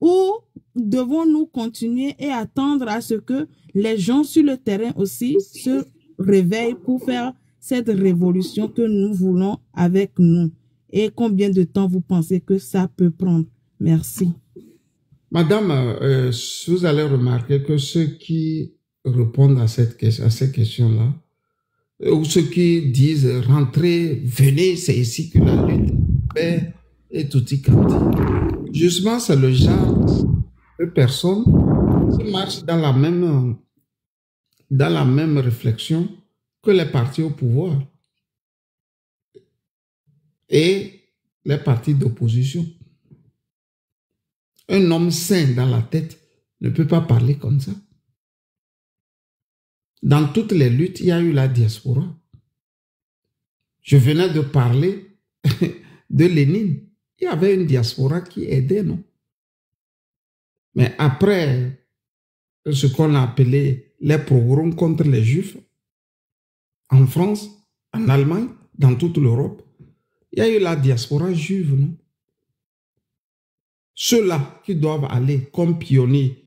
Ou devons-nous continuer et attendre à ce que les gens sur le terrain aussi se réveillent pour faire cette révolution que nous voulons avec nous? Et combien de temps vous pensez que ça peut prendre? Merci. Madame, vous allez remarquer que ceux qui répondent à ces questions-là, ou ceux qui disent « rentrez, venez, c'est ici que la lutte est tout y canté ». Justement, c'est le genre de personnes qui marchent dans la même réflexion que les partis au pouvoir et les partis d'opposition. Un homme sain dans la tête ne peut pas parler comme ça. Dans toutes les luttes, il y a eu la diaspora. Je venais de parler de Lénine. Il y avait une diaspora qui aidait, non? Mais après ce qu'on a appelé les pogroms contre les Juifs, en France, en Allemagne, dans toute l'Europe, il y a eu la diaspora juive, non? Ceux-là qui doivent aller comme pionniers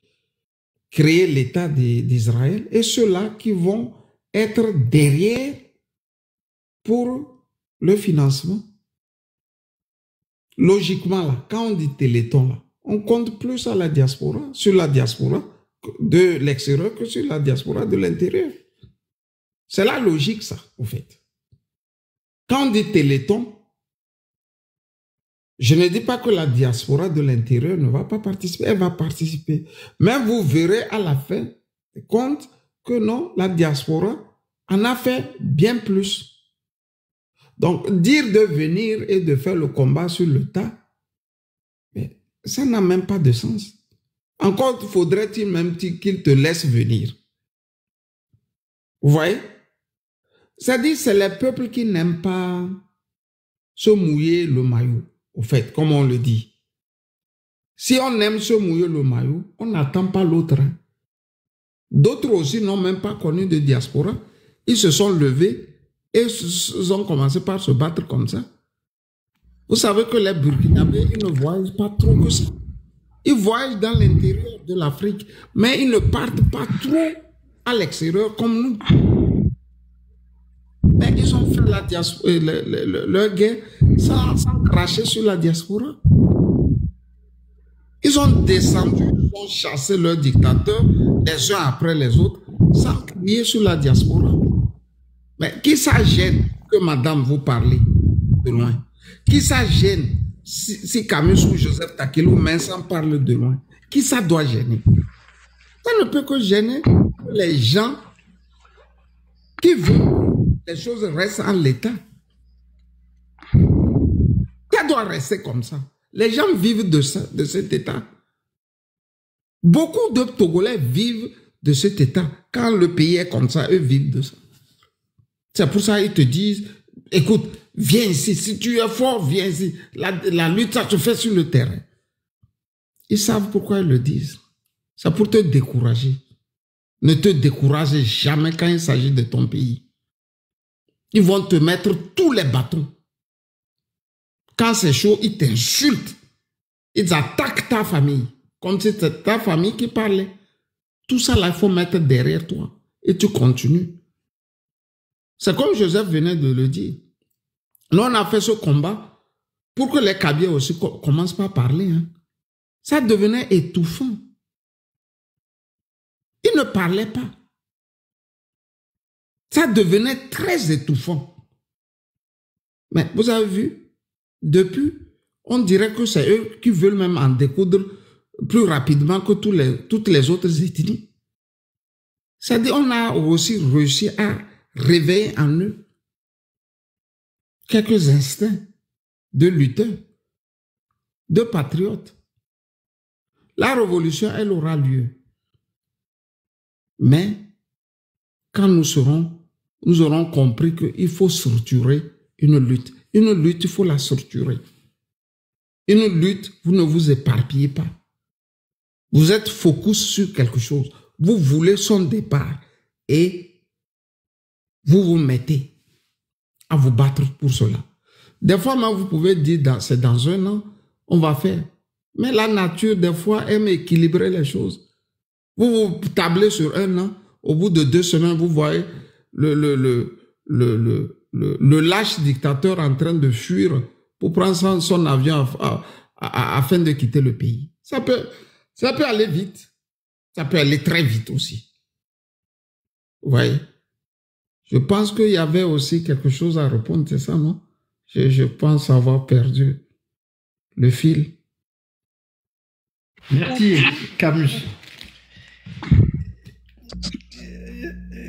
créer l'État d'Israël et ceux-là qui vont être derrière pour le financement. Logiquement, là, quand on dit Téléthon, là, on compte plus sur la diaspora de l'extérieur que sur la diaspora de l'intérieur. C'est la logique, ça, au fait. Quand on dit Téléthon, je ne dis pas que la diaspora de l'intérieur ne va pas participer, elle va participer. Mais vous verrez à la fin des comptes que non, la diaspora en a fait bien plus. Donc, dire de venir et de faire le combat sur le tas, mais ça n'a même pas de sens. Encore faudrait-il même qu'il te laisse venir. Vous voyez? C'est-à-dire, c'est les peuples qui n'aiment pas se mouiller le maillot. Au fait, comme on le dit. Si on aime se mouiller le maillot, on n'attend pas l'autre. Hein. D'autres aussi n'ont même pas connu de diaspora. Ils se sont levés et ils ont commencé par se battre comme ça. Vous savez que les Burkinabés, ils ne voyagent pas trop que ça. Ils voyagent dans l'intérieur de l'Afrique, mais ils ne partent pas trop à l'extérieur comme nous. Mais ils ont fait leur guerre sans cracher sur la diaspora. Ils ont descendu, ils ont chassé leurs dictateurs les uns après les autres sans crier sur la diaspora. Mais qui ça gêne que madame vous parlez de loin? Qui ça gêne si Camus ou Joseph Takelo Vincent parle de loin? Qui ça doit gêner? Ça ne peut que gêner les gens qui veulent les choses restent en l'état. Ça doit rester comme ça. Les gens vivent de ça, de cet état. Beaucoup de Togolais vivent de cet état. Quand le pays est comme ça, eux vivent de ça. C'est pour ça qu'ils te disent, écoute, viens ici, si tu es fort, viens ici. La lutte, ça se fait sur le terrain. Ils savent pourquoi ils le disent. C'est pour te décourager. Ne te décourage jamais quand il s'agit de ton pays. Ils vont te mettre tous les bâtons. Quand c'est chaud, ils t'insultent. Ils attaquent ta famille. Comme si c'était ta famille qui parlait. Tout ça, là, il faut mettre derrière toi. Et tu continues. C'est comme Joseph venait de le dire. Nous, on a fait ce combat pour que les Kabyles aussi commencent pas à parler. Hein. Ça devenait étouffant. Ils ne parlaient pas. Ça devenait très étouffant. Mais vous avez vu, depuis, on dirait que c'est eux qui veulent même en découdre plus rapidement que toutes les autres ethnies. C'est-à-dire on a aussi réussi à réveiller en eux quelques instincts de lutteurs, de patriotes. La révolution, elle aura lieu. Mais quand nous aurons compris qu'il faut structurer une lutte. Une lutte, il faut la structurer. Une lutte, vous ne vous éparpillez pas. Vous êtes focus sur quelque chose. Vous voulez son départ et vous vous mettez à vous battre pour cela. Des fois, même, vous pouvez dire, c'est dans un an, on va faire. Mais la nature, des fois, aime équilibrer les choses. Vous vous tablez sur un an, au bout de 2 semaines, vous voyez le lâche dictateur en train de fuir pour prendre son avion afin de quitter le pays. Ça peut aller vite. Ça peut aller très vite aussi. Vous voyez? Je pense qu'il y avait aussi quelque chose à répondre, c'est ça, non? Je pense avoir perdu le fil. Merci, Camus.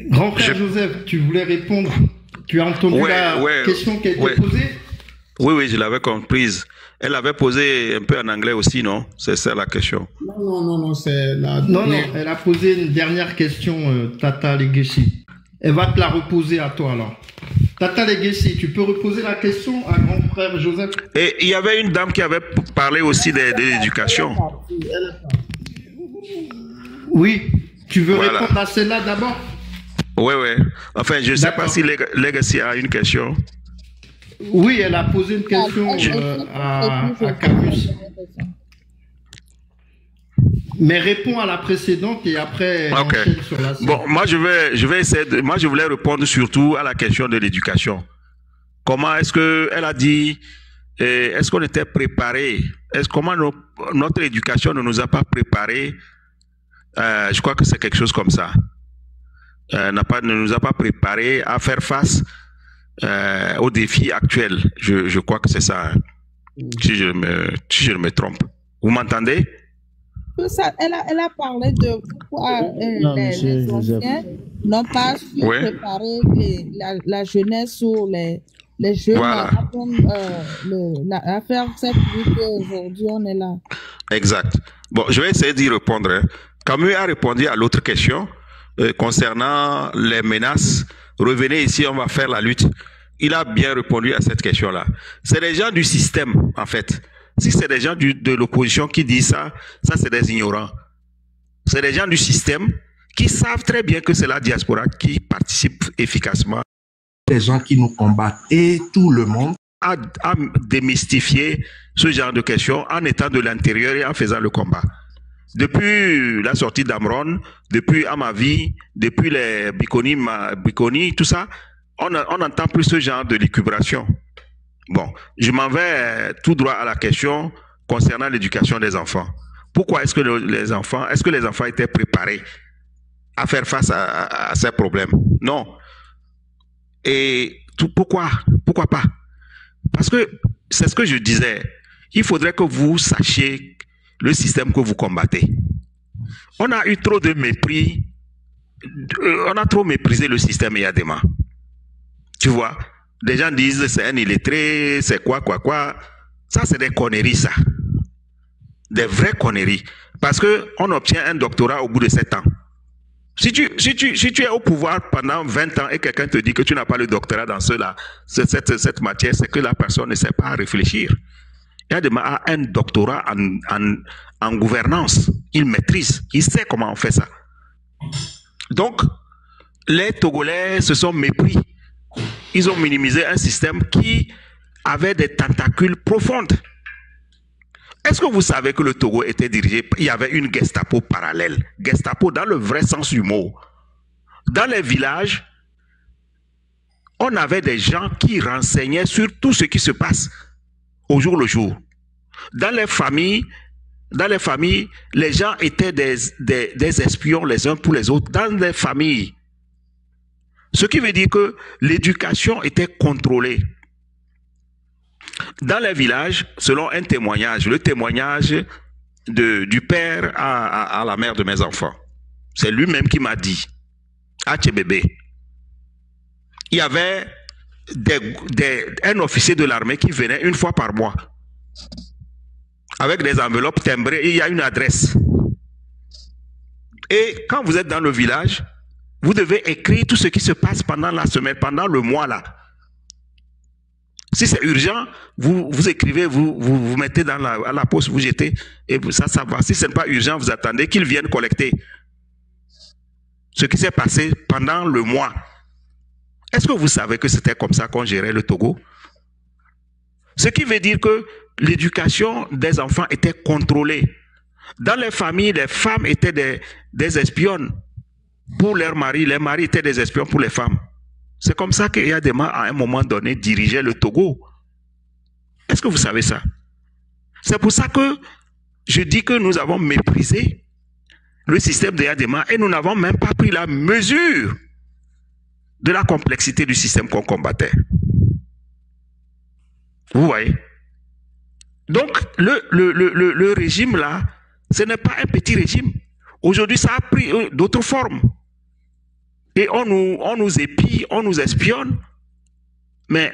Grand frère Joseph, tu voulais répondre? Tu as entendu la question qui a été posée? Oui, je l'avais comprise. Elle avait posé un peu en anglais aussi, non? C'est ça la question. Non, c'est la... Non, elle a posé une dernière question, Tata Legacy. Elle va te la reposer à toi, alors. Tata Legacy, tu peux reposer la question à grand frère Joseph? Et il y avait une dame qui avait parlé aussi de l'éducation. Oui, tu veux répondre à celle-là d'abord? Oui. Enfin, je ne sais pas si Legacy a une question. Oui, elle a posé une question à Camus. Mais réponds à la précédente et après enchaîne sur la suite. Bon, moi je vais essayer moi je voulais répondre surtout à la question de l'éducation. Comment est-ce que elle a dit, est-ce qu'on était préparé? Comment notre éducation ne nous a pas préparé? Je crois que c'est quelque chose comme ça. Ne nous a pas préparé à faire face aux défis actuels. Je crois que c'est ça. Hein. Si je ne me trompe. Vous m'entendez? Ça, elle a parlé de pourquoi les anciens n'ont pas su préparer la jeunesse ou les jeunes à faire cette lutte qu'aujourd'hui on est là. Exact. Bon, je vais essayer d'y répondre. Hein. Camus a répondu à l'autre question concernant les menaces. Revenez ici, on va faire la lutte. Il a bien répondu à cette question-là. C'est les gens du système, en fait. Si c'est des gens de l'opposition qui disent ça, c'est des ignorants. C'est des gens du système qui savent très bien que c'est la diaspora qui participe efficacement. Les gens qui nous combattent et tout le monde à démystifier ce genre de questions en étant de l'intérieur et en faisant le combat. Depuis la sortie d'Amron, depuis Amavi, depuis les Bikoni, tout ça, on n'entend plus ce genre de lucubration. Bon, je m'en vais tout droit à la question concernant l'éducation des enfants. Pourquoi est-ce que les enfants étaient préparés à faire face à ces problèmes? Non. Et pourquoi pas? Parce que c'est ce que je disais. Il faudrait que vous sachiez le système que vous combattez. On a eu trop de mépris. On a trop méprisé le système Yadema. Tu vois? Des gens disent c'est un illettré, c'est quoi. Ça, c'est des conneries, ça. des vraies conneries. Parce qu'on obtient un doctorat au bout de 7 ans. Si tu es au pouvoir pendant 20 ans et quelqu'un te dit que tu n'as pas le doctorat dans cette matière, c'est que la personne ne sait pas réfléchir. Yadema a un doctorat en gouvernance. Il maîtrise. Il sait comment on fait ça. Donc, les Togolais se sont mépris. Ils ont minimisé un système qui avait des tentacules profondes. Est-ce que vous savez que le Togo était dirigé, il y avait une Gestapo parallèle, Gestapo dans le vrai sens du mot. Dans les villages, on avait des gens qui renseignaient sur tout ce qui se passe au jour le jour. Dans les familles, les gens étaient des espions les uns pour les autres, dans les familles. Ce qui veut dire que l'éducation était contrôlée. Dans les villages, selon un témoignage, le témoignage du père à la mère de mes enfants, c'est lui-même qui m'a dit, à Tchébébé, il y avait un officier de l'armée qui venait une fois par mois, avec des enveloppes timbrées, et il y a une adresse. Et quand vous êtes dans le village, vous devez écrire tout ce qui se passe pendant la semaine, pendant le mois là. Si c'est urgent, vous écrivez, vous mettez à la poste, vous jetez, et ça va. Si ce n'est pas urgent, vous attendez qu'ils viennent collecter ce qui s'est passé pendant le mois. Est-ce que vous savez que c'était comme ça qu'on gérait le Togo? Ce qui veut dire que l'éducation des enfants était contrôlée. Dans les familles, les femmes étaient des espionnes pour leurs maris, les maris étaient des espions pour les femmes. C'est comme ça que Yadema, à un moment donné, dirigeait le Togo. Est-ce que vous savez ça? C'est pour ça que je dis que nous avons méprisé le système de Yadema et nous n'avons même pas pris la mesure de la complexité du système qu'on combattait. Vous voyez? Donc, le régime là, ce n'est pas un petit régime. Aujourd'hui, ça a pris d'autres formes. Et on nous épie, on nous espionne. Mais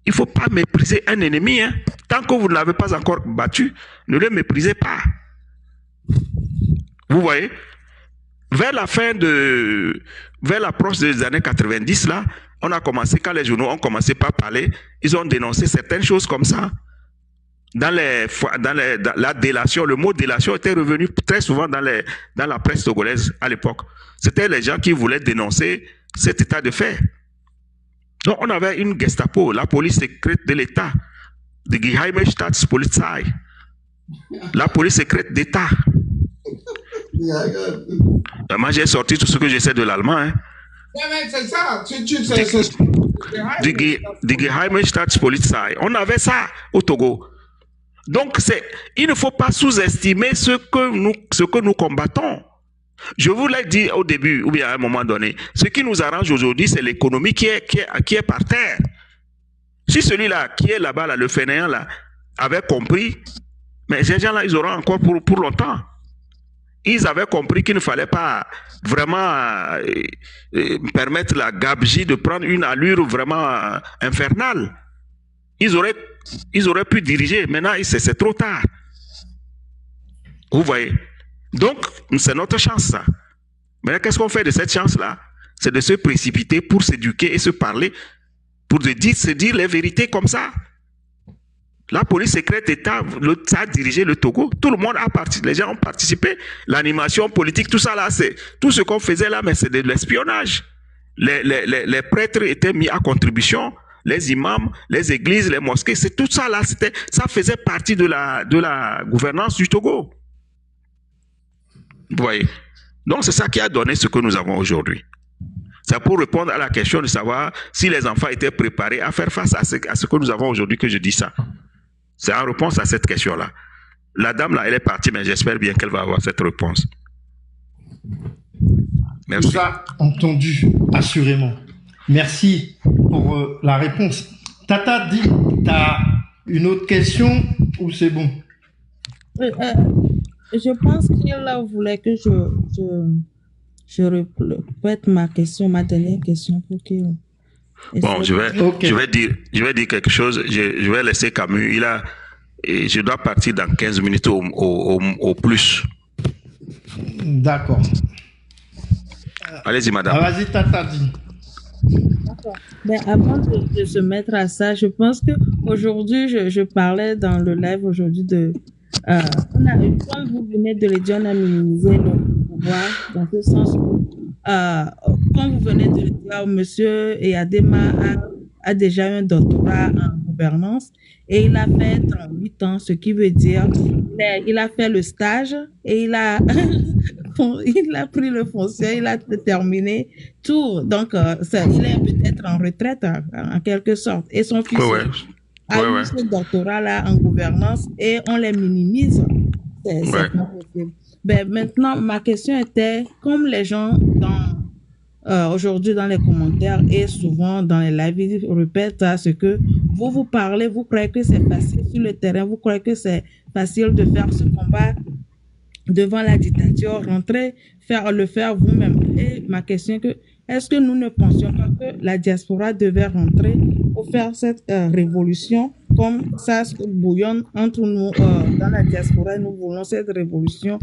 il ne faut pas mépriser un ennemi. Hein. Tant que vous ne l'avez pas encore battu, ne le méprisez pas. Vous voyez? Vers l'approche des années 90, là, on a commencé, quand les journaux ont commencé par parler, ils ont dénoncé certaines choses comme ça. Dans la délation, le mot délation était revenu très souvent dans la presse togolaise à l'époque. C'était les gens qui voulaient dénoncer cet état de fait. Donc on avait une Gestapo, la police secrète de l'État, de Geheime Staatspolizei, la police secrète d'État. Moi j'ai sorti tout ce que je sais de l'allemand. Hein. C'est ça. Die Geheime Staatspolizei. On avait ça au Togo. Donc, il ne faut pas sous-estimer ce que nous combattons. Je vous l'ai dit au début, ou bien à un moment donné, ce qui nous arrange aujourd'hui, c'est l'économie qui est par terre. Si celui-là, qui est là-bas, là, le fainéant, là, avait compris, mais ces gens-là, ils auront encore pour longtemps. Ils avaient compris qu'il ne fallait pas vraiment permettre la gabegie de prendre une allure vraiment infernale. Ils auraient pu diriger. Maintenant, c'est trop tard. Vous voyez? Donc, c'est notre chance, ça. Maintenant, qu'est-ce qu'on fait de cette chance-là? C'est de se précipiter pour s'éduquer et se parler, pour se dire les vérités comme ça. La police secrète d'État, ça a dirigé le Togo. Tout le monde a participé, les gens ont participé. L'animation politique, tout ça là, c'est tout ce qu'on faisait là, mais c'est de l'espionnage. Les prêtres étaient mis à contribution. Les imams, les églises, les mosquées, c'est tout ça là, ça faisait partie de la gouvernance du Togo. Vous voyez? Donc c'est ça qui a donné ce que nous avons aujourd'hui. C'est pour répondre à la question de savoir si les enfants étaient préparés à faire face à ce que nous avons aujourd'hui que je dis ça. C'est en réponse à cette question-là. La dame là, elle est partie, mais j'espère bien qu'elle va avoir cette réponse. Merci. Tout ça entendu, assurément. Merci pour la réponse. Tata, dis, tu as une autre question ou c'est bon? Je pense qu'il voulait que je répète ma dernière question pour qu'il... Bon, je vais dire quelque chose. Je vais laisser Camus. Et je dois partir dans 15 minutes au plus. D'accord. Allez-y, madame. Vas-y, Tata dit. D'accord. Mais avant de se mettre à ça, je pense que aujourd'hui, je parlais dans le live aujourd'hui de, comme vous venez de le dire, on a minimisé le pouvoir dans ce sens où, comme vous venez de le dire, monsieur Eyadema a déjà eu un doctorat en gouvernance et il a fait 38 ans, ce qui veut dire il a fait le stage et il a il a pris le foncier, il a terminé tout. Donc, il est peut-être en retraite en quelque sorte. Et son fils a eu ce doctorat-là en gouvernance et on les minimise. C'est pas possible. Ben, maintenant, ma question était, comme les gens aujourd'hui dans les commentaires et souvent dans les lives, ils répètent ce que vous parlez, vous croyez que c'est facile sur le terrain, vous croyez que c'est facile de faire ce combat devant la dictature, rentrer, le faire vous-même. Et ma question est est-ce que nous ne pensions pas que la diaspora devait rentrer pour faire cette révolution comme ça bouillonne entre nous dans la diaspora, nous voulons cette révolution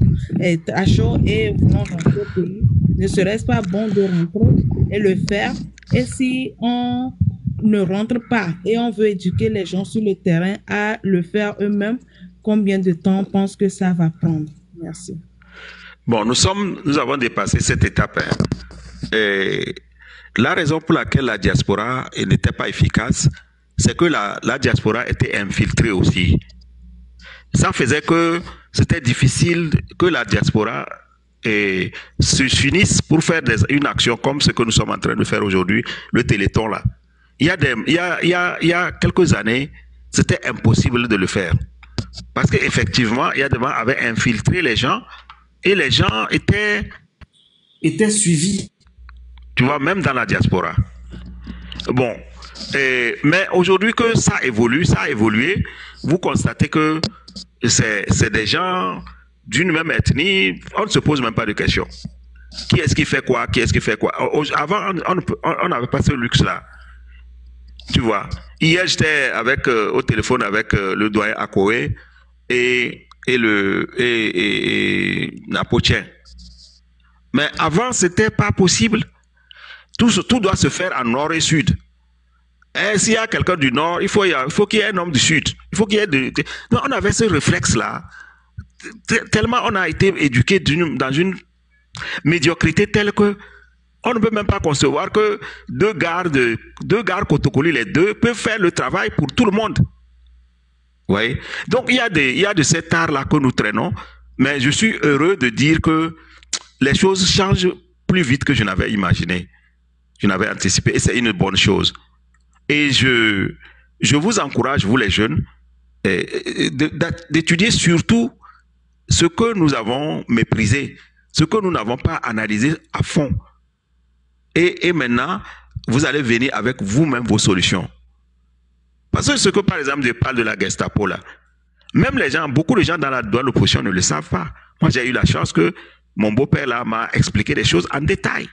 à chaud et voulons rentrer au pays. Ne serait-ce pas bon de rentrer et le faire? Et si on ne rentre pas et on veut éduquer les gens sur le terrain à le faire eux-mêmes, combien de temps on pense que ça va prendre? Merci. Bon, nous avons dépassé cette étape. Et la raison pour laquelle la diaspora n'était pas efficace, c'est que la diaspora était infiltrée aussi. Ça faisait que c'était difficile que la diaspora s'unisse pour faire une action comme ce que nous sommes en train de faire aujourd'hui, le Téléthon là. Il y a quelques années, c'était impossible de le faire. Parce qu'effectivement, Eyadema avait infiltré les gens et les gens étaient suivis. Tu vois, même dans la diaspora. Bon, mais aujourd'hui que ça a évolué, vous constatez que c'est des gens d'une même ethnie, on ne se pose même pas de questions. Qui est-ce qui fait quoi? Qui est-ce qui fait quoi? Avant, on n'avait pas ce luxe-là. Tu vois, hier j'étais au téléphone avec le doyen Akoé et Napotien. Mais avant, c'était pas possible. Tout doit se faire en nord et sud. Et s'il y a quelqu'un du nord, il faut qu'il y ait un homme du sud. Il faut qu'il y ait Non, on avait ce réflexe-là. Tellement on a été éduqué dans une médiocrité telle que on ne peut même pas concevoir que deux gares Kotokoli, les deux, peuvent faire le travail pour tout le monde. Vous voyez? Donc, il y a de cet art-là que nous traînons, mais je suis heureux de dire que les choses changent plus vite que je n'avais imaginé. Je n'avais anticipé, et c'est une bonne chose. Et je vous encourage, vous les jeunes, d'étudier surtout ce que nous avons méprisé, ce que nous n'avons pas analysé à fond. Et maintenant, vous allez venir avec vous-même vos solutions. Parce que ce que, par exemple, je parle de la Gestapo, là, même les gens, beaucoup de gens dans l'opposition ne le savent pas. Moi, j'ai eu la chance que mon beau-père, là, m'a expliqué des choses en détail.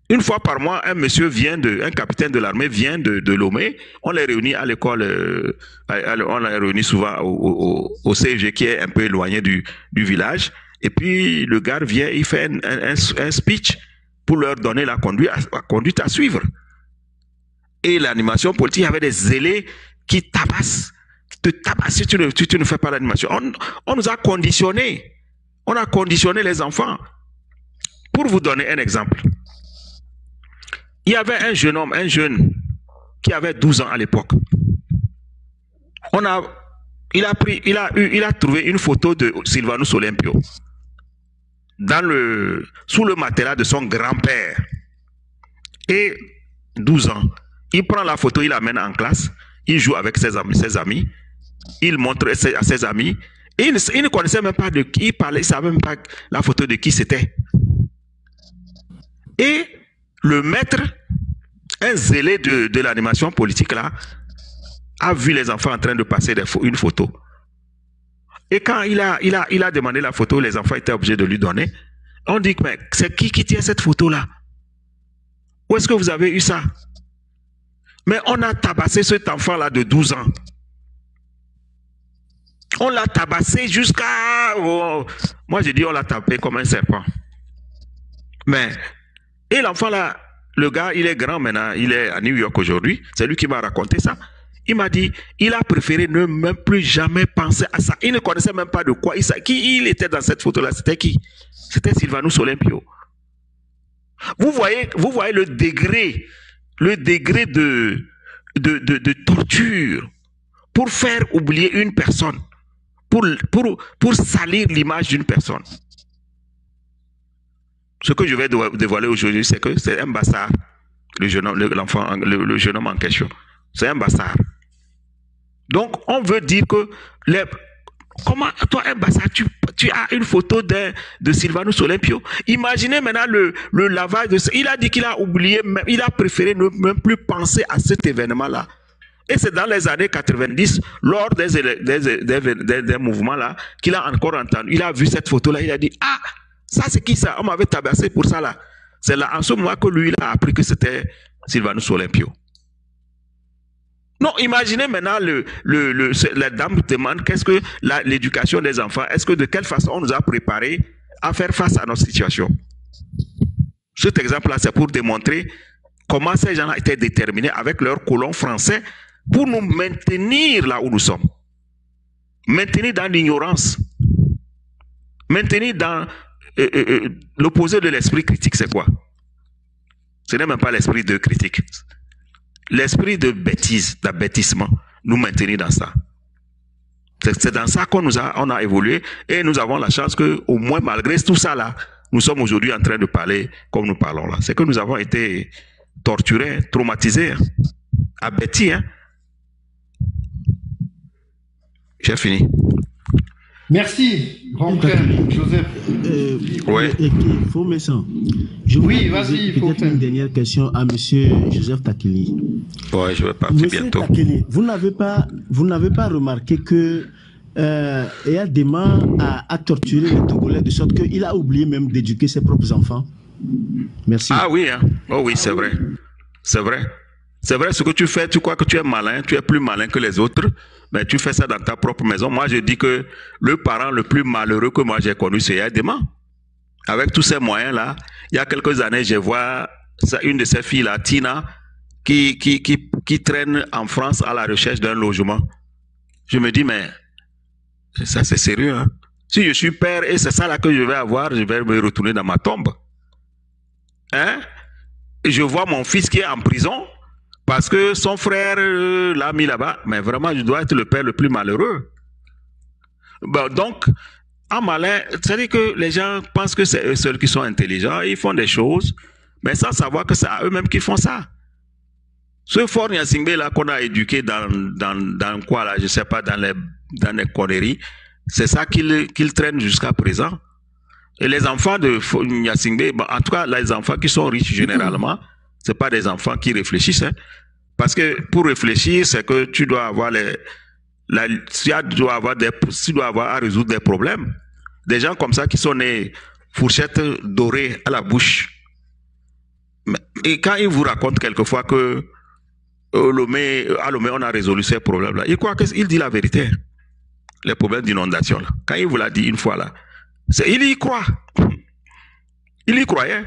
Une fois par mois, un capitaine de l'armée vient de Lomé. On les réunit à l'école, on les réunit souvent au CG qui est un peu éloigné du village. Et puis, le gars vient, il fait un speech pour leur donner la conduite à suivre. Et l'animation politique, il y avait des zélés qui tabassent, te tabassent si tu ne fais pas l'animation. On nous a conditionnés. On a conditionné les enfants. Pour vous donner un exemple, il y avait un jeune qui avait 12 ans à l'époque. Il a trouvé une photo de Sylvanus Olympio sous le matelas de son grand-père. Et 12 ans. Il prend la photo, il l'amène en classe, il joue avec ses amis, il montre à ses amis, et il ne connaissait même pas de qui il parlait, il ne savait même pas la photo de qui c'était. Et le maître, un zélé de l'animation politique là, a vu les enfants en train de passer une photo. Et quand il a demandé la photo, les enfants étaient obligés de lui donner. On dit, mais c'est qui tient cette photo-là? Où est-ce que vous avez eu ça? Mais on a tabassé cet enfant-là de 12 ans. On l'a tabassé jusqu'à... Oh, moi, j'ai dit, on l'a tapé comme un serpent. Mais, et l'enfant là, le gars, il est grand maintenant, il est à New York aujourd'hui, c'est lui qui m'a raconté ça. Il m'a dit, il a préféré ne même plus jamais penser à ça. Il ne connaissait même pas de quoi qui il était dans cette photo-là. C'était qui? C'était Sylvanus Olympio. Vous voyez le degré de torture pour faire oublier une personne, pour salir l'image d'une personne. Ce que je vais dévoiler aujourd'hui, c'est que c'est un bastard, le jeune homme en question. C'est un bastard. Donc, on veut dire que comment, toi, un bastard, tu as une photo de Sylvanus Olympio. Imaginez maintenant le lavage de... Il a dit qu'il a oublié, il a préféré ne même plus penser à cet événement-là. Et c'est dans les années 90, lors des mouvements-là, qu'il a encore entendu. Il a vu cette photo-là, il a dit, ah, ça c'est qui ça? On m'avait tabassé pour ça là. C'est là, en ce moment que lui, il a appris que c'était Sylvanus Olympio. Non, imaginez maintenant, la dame demande qu'est-ce que l'éducation des enfants, est-ce que de quelle façon on nous a préparés à faire face à notre situation. Cet exemple-là, c'est pour démontrer comment ces gens-là étaient déterminés avec leurs colons français pour nous maintenir là où nous sommes. Maintenir dans l'ignorance. Maintenir dans l'opposé de l'esprit critique, c'est quoi? Ce n'est même pas l'esprit de critique. L'esprit de bêtise, d'abêtissement, nous maintenir dans ça. C'est dans ça qu'on on a évolué et nous avons la chance que, au moins malgré tout ça là, nous sommes aujourd'hui en train de parler comme nous parlons là. C'est que nous avons été torturés, traumatisés, hein, abêtis. Hein. J'ai fini. Merci, grand frère Joseph. Ouais. Faux méchant. Oui, vas-y, peut-être une dernière question à monsieur Joseph Takili. Ouais, je vais partir bientôt. Takili, vous n'avez pas remarqué que Eyadema a torturé les Togolais de sorte qu'il a oublié même d'éduquer ses propres enfants? Merci. Ah oui, hein. Oh oui, c'est vrai. C'est vrai. C'est vrai, ce que tu fais, tu crois que tu es malin, tu es plus malin que les autres, mais tu fais ça dans ta propre maison. Moi, je dis que le parent le plus malheureux que moi j'ai connu, c'est Eyadema. Avec tous ces moyens-là, il y a quelques années, je vois une de ces filles-là, Tina, qui traîne en France à la recherche d'un logement. Je me dis, mais ça c'est sérieux. Hein? Si je suis père et c'est ça là que je vais avoir, je vais me retourner dans ma tombe. Hein? Et je vois mon fils qui est en prison parce que son frère l'a mis là-bas. Mais vraiment, je dois être le père le plus malheureux. Bon, donc, en malin, c'est-à-dire que les gens pensent que c'est eux seuls qui sont intelligents, ils font des choses, mais sans savoir que c'est à eux-mêmes qui font ça. Ce Faure Gnassingbé là qu'on a éduqué dans quoi là, je sais pas, dans les conneries, c'est ça qu'ils traînent jusqu'à présent. Et les enfants de Gnassingbé, bon, en tout cas les enfants qui sont riches généralement, c'est pas des enfants qui réfléchissent, hein. Parce que pour réfléchir, c'est que tu dois avoir tu dois avoir à résoudre des problèmes. Des gens comme ça qui sont nés fourchette dorée à la bouche. Et quand ils vous racontent quelquefois que à Lomé, on a résolu ces problèmes-là, ils croient qu'il dit la vérité. Les problèmes d'inondation, là. Quand il vous l'a dit une fois, là, il y croit. Il y croyait.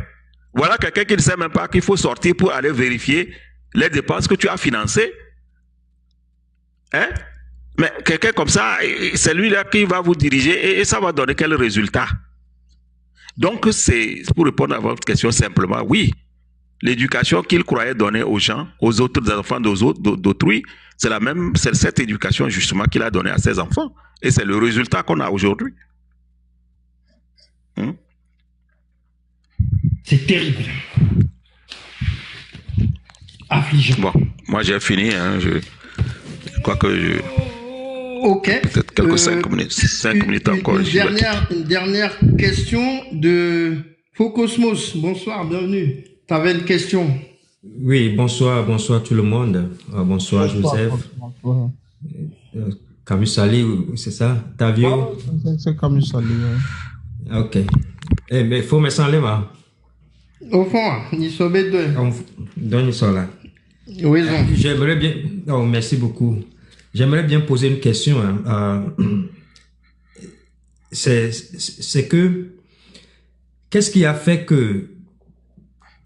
Voilà quelqu'un qui ne sait même pas qu'il faut sortir pour aller vérifier les dépenses que tu as financées. Hein? Mais quelqu'un comme ça, c'est lui-là qui va vous diriger et ça va donner quel résultat? Donc, c'est pour répondre à votre question simplement, oui. L'éducation qu'il croyait donner aux gens, aux autres enfants d'autrui, c'est cette éducation justement qu'il a donnée à ses enfants. Et c'est le résultat qu'on a aujourd'hui. C'est terrible. Affligeant. Bon, moi j'ai fini. Hein, je crois que ok. Peut-être quelques 5 minutes encore. Une dernière question de Focosmos. Bonsoir, bienvenue. Tu avais une question. Oui, bonsoir tout le monde. Bonsoir Joseph. Bonsoir. Camus Sali, c'est ça? Tavio? C'est Camus Sali. Ok. Eh bien, il faut me s'enlever. Au fond, ils sont deux. Donc, ils sont là. Oui, j'aimerais bien... Oh, merci beaucoup. J'aimerais bien poser une question. c'est que, qu'est-ce qui a fait que,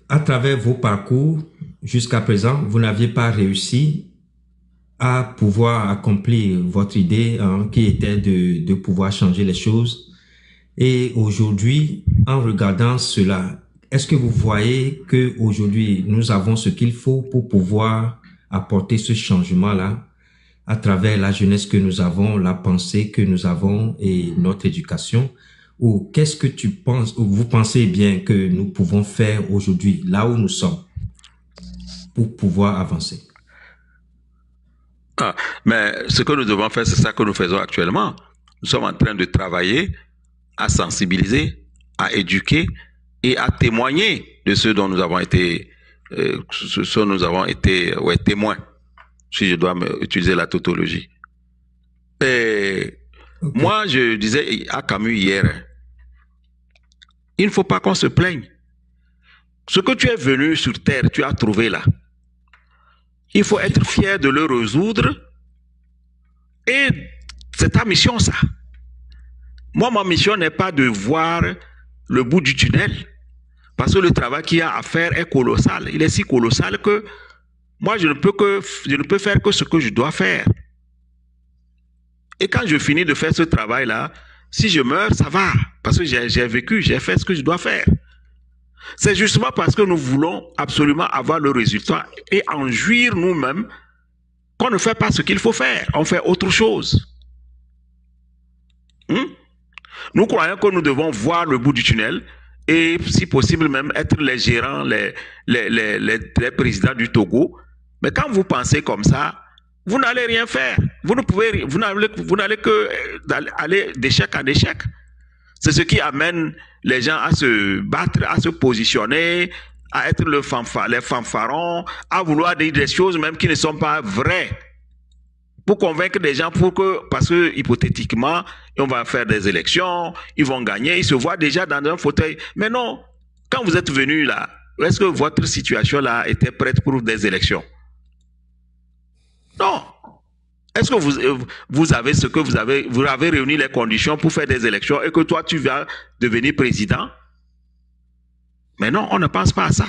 à travers vos parcours, jusqu'à présent, vous n'aviez pas réussi à pouvoir accomplir votre idée, hein, qui était de pouvoir changer les choses. Et aujourd'hui, en regardant cela, est-ce que vous voyez que aujourd'hui nous avons ce qu'il faut pour pouvoir apporter ce changement-là à travers la jeunesse que nous avons, la pensée que nous avons et notre éducation? Ou qu'est-ce que tu penses, ou vous pensez bien que nous pouvons faire aujourd'hui, là où nous sommes, pour pouvoir avancer? Ah, mais ce que nous devons faire, c'est ça que nous faisons actuellement. Nous sommes en train de travailler à sensibiliser, à éduquer et à témoigner de ce dont nous avons été, témoins, si je dois utiliser la tautologie. Et okay. Moi, je disais à Camus hier, il ne faut pas qu'on se plaigne. Ce que tu es venu sur terre, tu as trouvé là. Il faut être fier de le résoudre. Et c'est ta mission, ça. Moi, ma mission n'est pas de voir le bout du tunnel. Parce que le travail qu'il y a à faire est colossal. Il est si colossal que moi, je ne peux faire que ce que je dois faire. Et quand je finis de faire ce travail-là, si je meurs, ça va. Parce que j'ai vécu, j'ai fait ce que je dois faire. C'est justement parce que nous voulons absolument avoir le résultat et en jouir nous-mêmes qu'on ne fait pas ce qu'il faut faire. On fait autre chose. Nous croyons que nous devons voir le bout du tunnel et, si possible, même être les gérants, les présidents du Togo. Mais quand vous pensez comme ça, vous n'allez rien faire. Vous n'allez que aller d'échec en échec. C'est ce qui amène les gens à se battre, à se positionner, à être les fanfarons, à vouloir dire des choses même qui ne sont pas vraies. Pour convaincre des gens, parce que hypothétiquement, on va faire des élections, ils vont gagner, ils se voient déjà dans un fauteuil. Mais non, quand vous êtes venu là, est-ce que votre situation là était prête pour des élections? Non. Est-ce que vous avez ce que vous avez réuni les conditions pour faire des élections et que toi tu vas devenir président? Mais non, on ne pense pas à ça.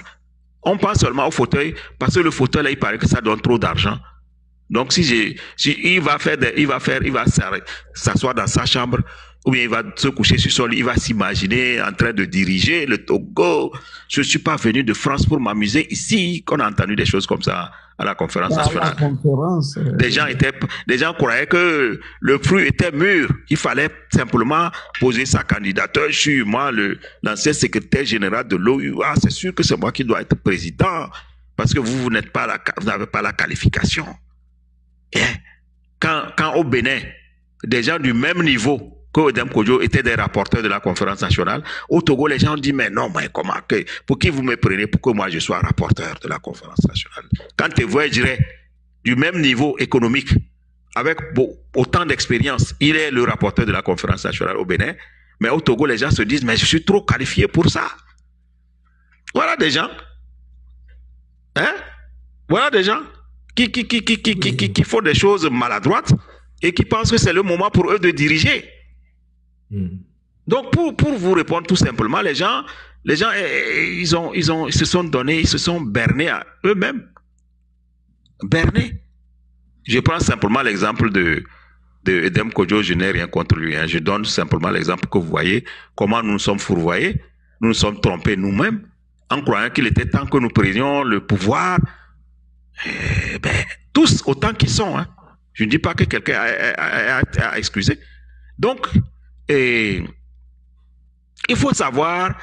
On pense seulement au fauteuil parce que le fauteuil là, il paraît que ça donne trop d'argent. Donc il va s'asseoir dans sa chambre ou bien il va se coucher sur son lit, il va s'imaginer en train de diriger le Togo. Je ne suis pas venu de France pour m'amuser ici, qu'on a entendu des choses comme ça à la conférence nationale. Des gens croyaient que le fruit était mûr. Il fallait simplement poser sa candidature. Je suis moi, l'ancien secrétaire général de l'OUA. C'est sûr que c'est moi qui dois être président parce que vous n'avez pas la qualification. Et quand au Bénin, des gens du même niveau que Odem Kodjo étaient des rapporteurs de la conférence nationale, au Togo, les gens ont dit, mais non, mais comment, pour qui vous me prenez pour que moi je sois rapporteur de la conférence nationale? Quand tu vois, je dirais, du même niveau économique, avec autant d'expérience, il est le rapporteur de la conférence nationale au Bénin, mais au Togo, les gens se disent, mais je suis trop qualifié pour ça. Voilà des gens. Voilà des gens qui font des choses maladroites et qui pensent que c'est le moment pour eux de diriger. Donc, pour vous répondre tout simplement, les gens, ils se sont donnés, ils se sont bernés à eux-mêmes. Bernés. Je prends simplement l'exemple de Edem Kodjo, je n'ai rien contre lui. Je donne simplement l'exemple que vous voyez, comment nous nous sommes fourvoyés, nous nous sommes trompés nous-mêmes, en croyant qu'il était temps que nous prenions le pouvoir. Tous autant qu'ils sont. Je ne dis pas que quelqu'un a excusé. Donc, il faut savoir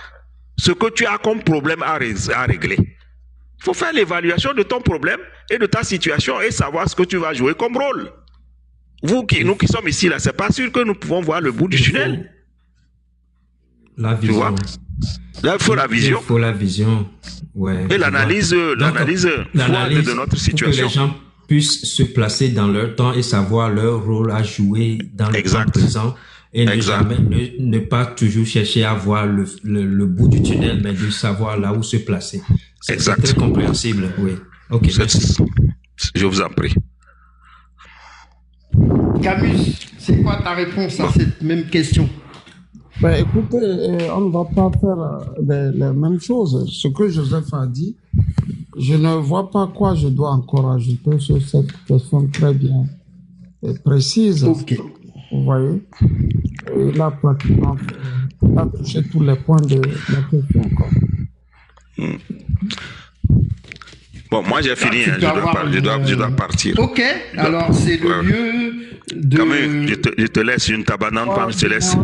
ce que tu as comme problème à régler. Il faut faire l'évaluation de ton problème et de ta situation et savoir ce que tu vas jouer comme rôle. Nous qui sommes ici, là, c'est pas sûr que nous pouvons voir le bout du tunnel. La vision. Tu vois? Là, il faut la vision. Il faut la vision. Ouais, et l'analyse de notre situation. Pour que les gens puissent se placer dans leur temps et savoir leur rôle à jouer dans le temps présent. Et ne pas toujours chercher à voir le bout du tunnel, mais de savoir là où se placer. C'est très compréhensible, oui. Ok, merci. Je vous en prie. Camus, c'est quoi ta réponse à cette même question? Ben, écoutez, on ne va pas faire les mêmes choses. Ce que Joseph a dit, je ne vois pas quoi je dois encore ajouter sur cette question très bien et précise. Ok. Vous voyez, il a pratiquement touché tous les points de la question. Quoi. Bon, moi j'ai fini, hein, je dois partir. Ok, alors c'est le lieu de... Quand même, je te laisse une tabanane, je te laisse.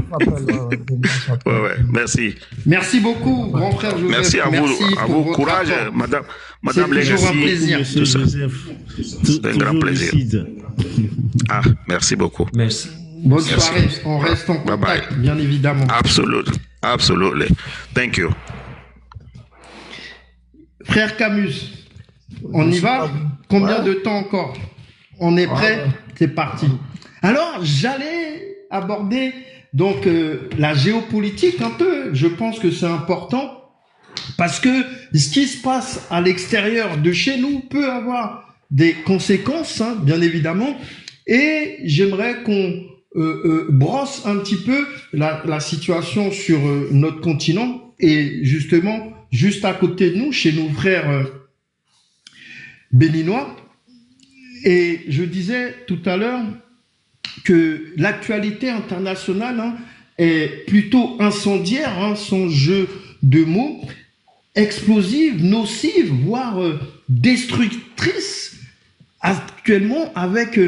Ouais, merci. Merci beaucoup, grand frère Joseph. Merci à vous, courage, madame Legacy. C'est toujours un plaisir. Monsieur Joseph, c'est un grand plaisir. Lucide. Ah, merci beaucoup. Merci. Bonne soirée, on reste en contact, bye. bien évidemment. Absolutely. Thank you. Frère Camus, on y va? Combien de temps encore? On est prêt? C'est parti. Alors, j'allais aborder donc la géopolitique un peu. Je pense que c'est important parce que ce qui se passe à l'extérieur de chez nous peut avoir des conséquences, hein, bien évidemment. Et j'aimerais qu'on brosse un petit peu la situation sur notre continent et justement juste à côté de nous, chez nos frères béninois. Et je disais tout à l'heure que l'actualité internationale est plutôt incendiaire, sans jeu de mots, explosive, nocive, voire destructrice actuellement avec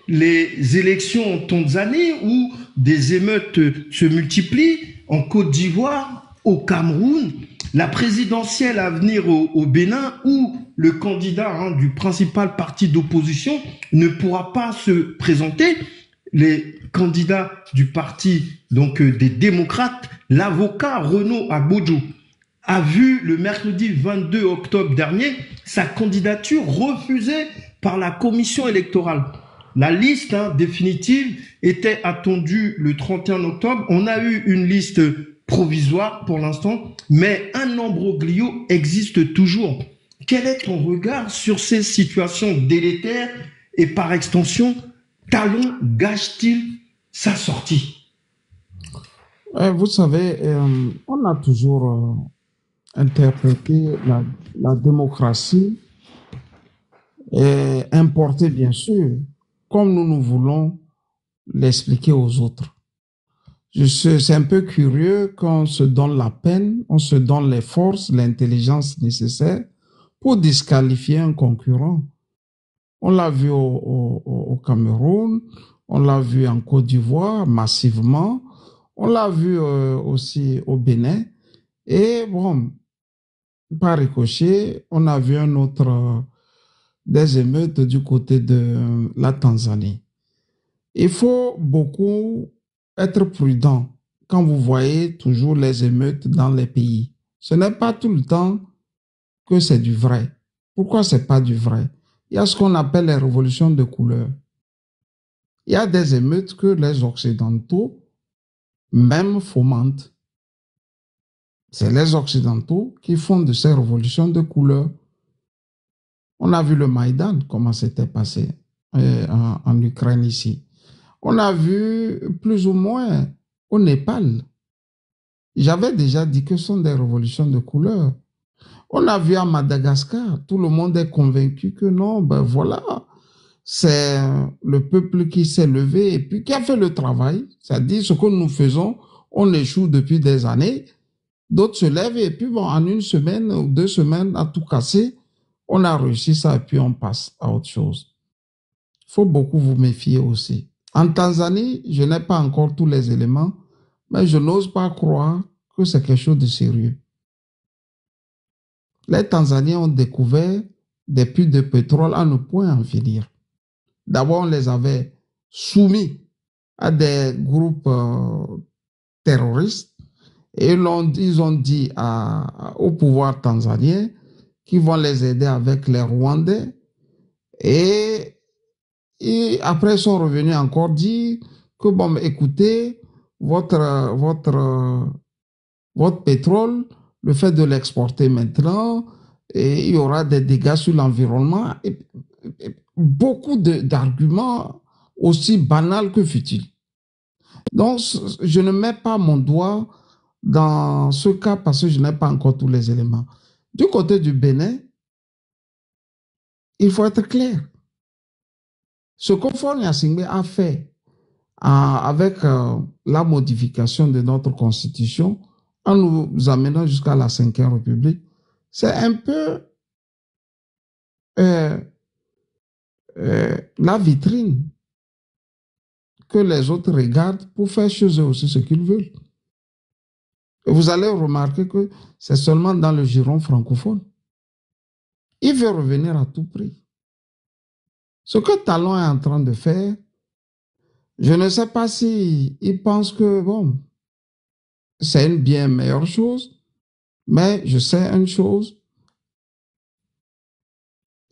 les élections en Tanzanie où des émeutes se multiplient, en Côte d'Ivoire, au Cameroun, la présidentielle à venir au Bénin où le candidat du principal parti d'opposition ne pourra pas se présenter. Les candidats du parti donc des démocrates, l'avocat Renaud Agbodjo a vu le mercredi 22 octobre dernier sa candidature refusée par la commission électorale. La liste définitive était attendue le 31 octobre. On a eu une liste provisoire pour l'instant, mais un imbroglio existe toujours. Quel est ton regard sur ces situations délétères et par extension, Talon gâche-t-il sa sortie? Vous savez, on a toujours interprété la démocratie et importé, bien sûr, comme nous voulons l'expliquer aux autres. C'est un peu curieux qu'on se donne la peine, on se donne les forces, l'intelligence nécessaire pour disqualifier un concurrent. On l'a vu au Cameroun, on l'a vu en Côte d'Ivoire massivement, on l'a vu aussi au Bénin. Et bon, par ricochet, on a vu un autre des émeutes du côté de la Tanzanie. Il faut beaucoup être prudent quand vous voyez toujours les émeutes dans les pays. Ce n'est pas tout le temps que c'est du vrai. Pourquoi c'est pas du vrai? Il y a ce qu'on appelle les révolutions de couleur. Il y a des émeutes que les Occidentaux même fomentent. C'est les Occidentaux qui font de ces révolutions de couleur. On a vu le Maïdan, comment c'était passé en Ukraine ici. On a vu plus ou moins au Népal. J'avais déjà dit que ce sont des révolutions de couleur. On a vu à Madagascar, tout le monde est convaincu que non, ben voilà, c'est le peuple qui s'est levé et puis qui a fait le travail. C'est-à-dire ce que nous faisons, on échoue depuis des années. D'autres se lèvent et puis bon, en une semaine ou 2 semaines, à tout casser, on a réussi ça et puis on passe à autre chose. Il faut beaucoup vous méfier aussi. En Tanzanie, je n'ai pas encore tous les éléments, mais je n'ose pas croire que c'est quelque chose de sérieux. Les Tanzaniens ont découvert des puits de pétrole à ne point en finir. D'abord, on les avait soumis à des groupes terroristes et ils ont dit au pouvoir tanzanien qu'ils vont les aider avec les Rwandais et après ils sont revenus encore dire que bon, écoutez, votre pétrole, le fait de l'exporter maintenant, et il y aura des dégâts sur l'environnement. Beaucoup d'arguments aussi banals que futiles. Donc, je ne mets pas mon doigt dans ce cas parce que je n'ai pas encore tous les éléments. Du côté du Bénin, il faut être clair. Ce que Faure Gnassingbé a fait avec la modification de notre constitution, en nous amenant jusqu'à la 5e République, c'est un peu la vitrine que les autres regardent pour faire chez eux aussi ce qu'ils veulent. Et vous allez remarquer que c'est seulement dans le giron francophone. Il veut revenir à tout prix. Ce que Talon est en train de faire, je ne sais pas si il pense que, bon, c'est une bien meilleure chose, mais je sais une chose,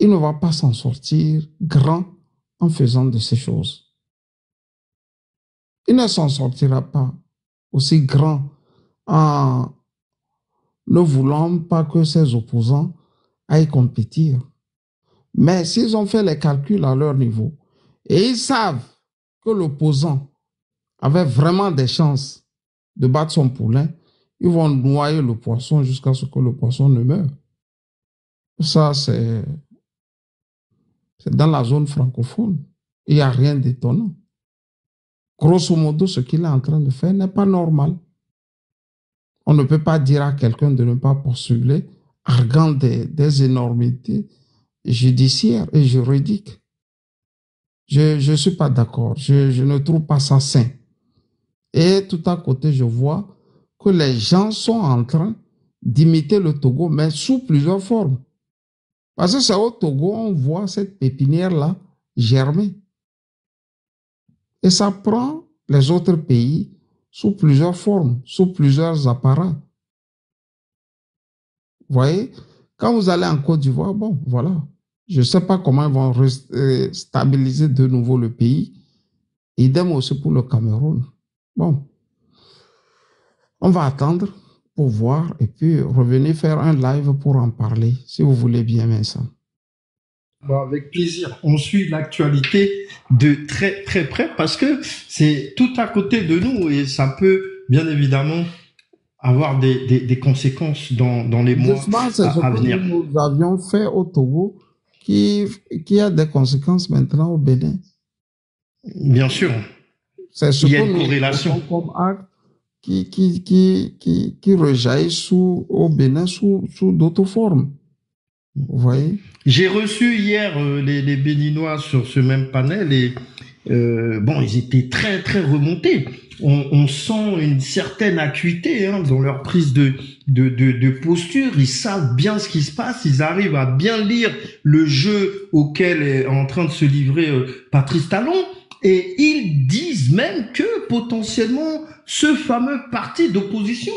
il ne va pas s'en sortir grand en faisant de ces choses. Il ne s'en sortira pas aussi grand en ne voulant pas que ses opposants aillent compétir. Mais s'ils ont fait les calculs à leur niveau et ils savent que l'opposant avait vraiment des chances de battre son poulain, ils vont noyer le poisson jusqu'à ce que le poisson ne meure. Ça, c'est dans la zone francophone. Il n'y a rien d'étonnant. Grosso modo, ce qu'il est en train de faire n'est pas normal. On ne peut pas dire à quelqu'un de ne pas postuler, arguant des énormités judiciaires et juridiques. Je ne suis pas d'accord. Je ne trouve pas ça sain. Et tout à côté, je vois que les gens sont en train d'imiter le Togo, mais sous plusieurs formes. Parce que c'est au Togo, on voit cette pépinière-là germer. Et ça prend les autres pays sous plusieurs formes, sous plusieurs apparats. Vous voyez, quand vous allez en Côte d'Ivoire, bon, voilà. Je ne sais pas comment ils vont stabiliser de nouveau le pays. Idem aussi pour le Cameroun. Bon, on va attendre pour voir et puis revenir faire un live pour en parler, si vous voulez bien, Vincent. Bon, avec plaisir. On suit l'actualité de très très près parce que c'est tout à côté de nous et ça peut bien évidemment avoir des conséquences dans les mois à venir. Nous avions fait au Togo qui a des conséquences maintenant au Bénin. Bien sûr. C'est ce Il y a que une nous corrélation comme acte qui rejaillit au Bénin sous d'autres formes. Vous voyez? J'ai reçu hier les Béninois sur ce même panel et bon, ils étaient très très remontés. On sent une certaine acuité dans leur prise de posture. Ils savent bien ce qui se passe. Ils arrivent à bien lire le jeu auquel est en train de se livrer Patrice Talon. Et ils disent même que potentiellement ce fameux parti d'opposition,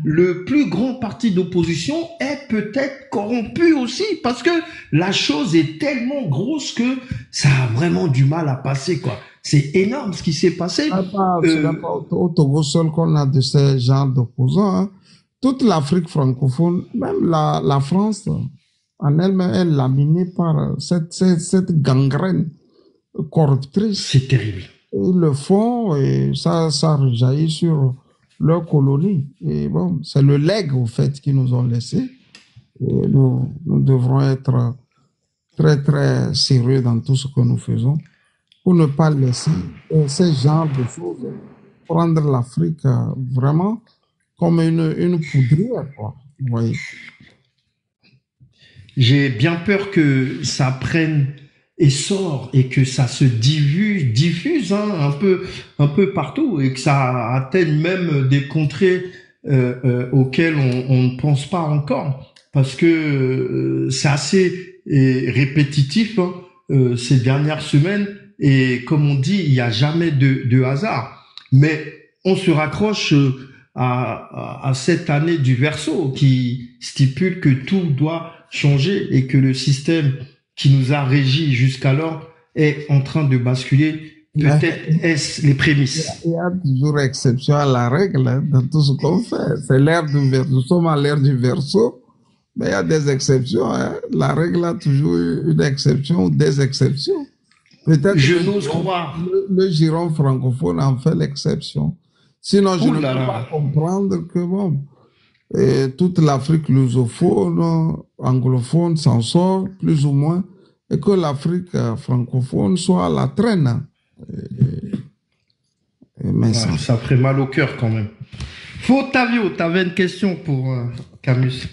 le plus grand parti d'opposition, est peut-être corrompu aussi parce que la chose est tellement grosse que ça a vraiment du mal à passer, quoi. C'est énorme ce qui s'est passé. Ce n'est pas au Togo seul qu'on a de ces genres d'opposants. Toute l'Afrique francophone, même la France, en elle-même, est laminée par cette gangrène corruptrice. C'est terrible. Ils le font et ça rejaillit sur leur colonie. Et bon, c'est le legs, au fait, qu'ils nous ont laissé. Et nous devrons être très, très sérieux dans tout ce que nous faisons pour ne pas laisser ces genres de choses prendre l'Afrique vraiment comme une poudrière, quoi. Vous voyez. J'ai bien peur que ça prenne essor et que ça se diffuse un peu partout et que ça atteigne même des contrées auxquelles on ne pense pas encore parce que c'est assez répétitif ces dernières semaines et comme on dit, il n'y a jamais de hasard. Mais on se raccroche à cette année du Verseau qui stipule que tout doit changer et que le système qui nous a régis jusqu'alors est en train de basculer. Peut-être est-ce les prémices. Il y a toujours exception à la règle dans tout ce qu'on fait. C'est l'ère du Verseau. Nous sommes à l'ère du Verseau, mais il y a des exceptions. La règle a toujours une exception ou des exceptions. Peut-être Je que n'ose croire. le giron francophone en fait l'exception. Sinon, je Ouh ne peux là là. pas comprendre que bon, toute l'Afrique lusophone, anglophone s'en sort plus ou moins, et que l'Afrique francophone soit à la traîne. Mais Ah, ça ferait mal au cœur quand même. Otavio, tu avais une question pour Camus.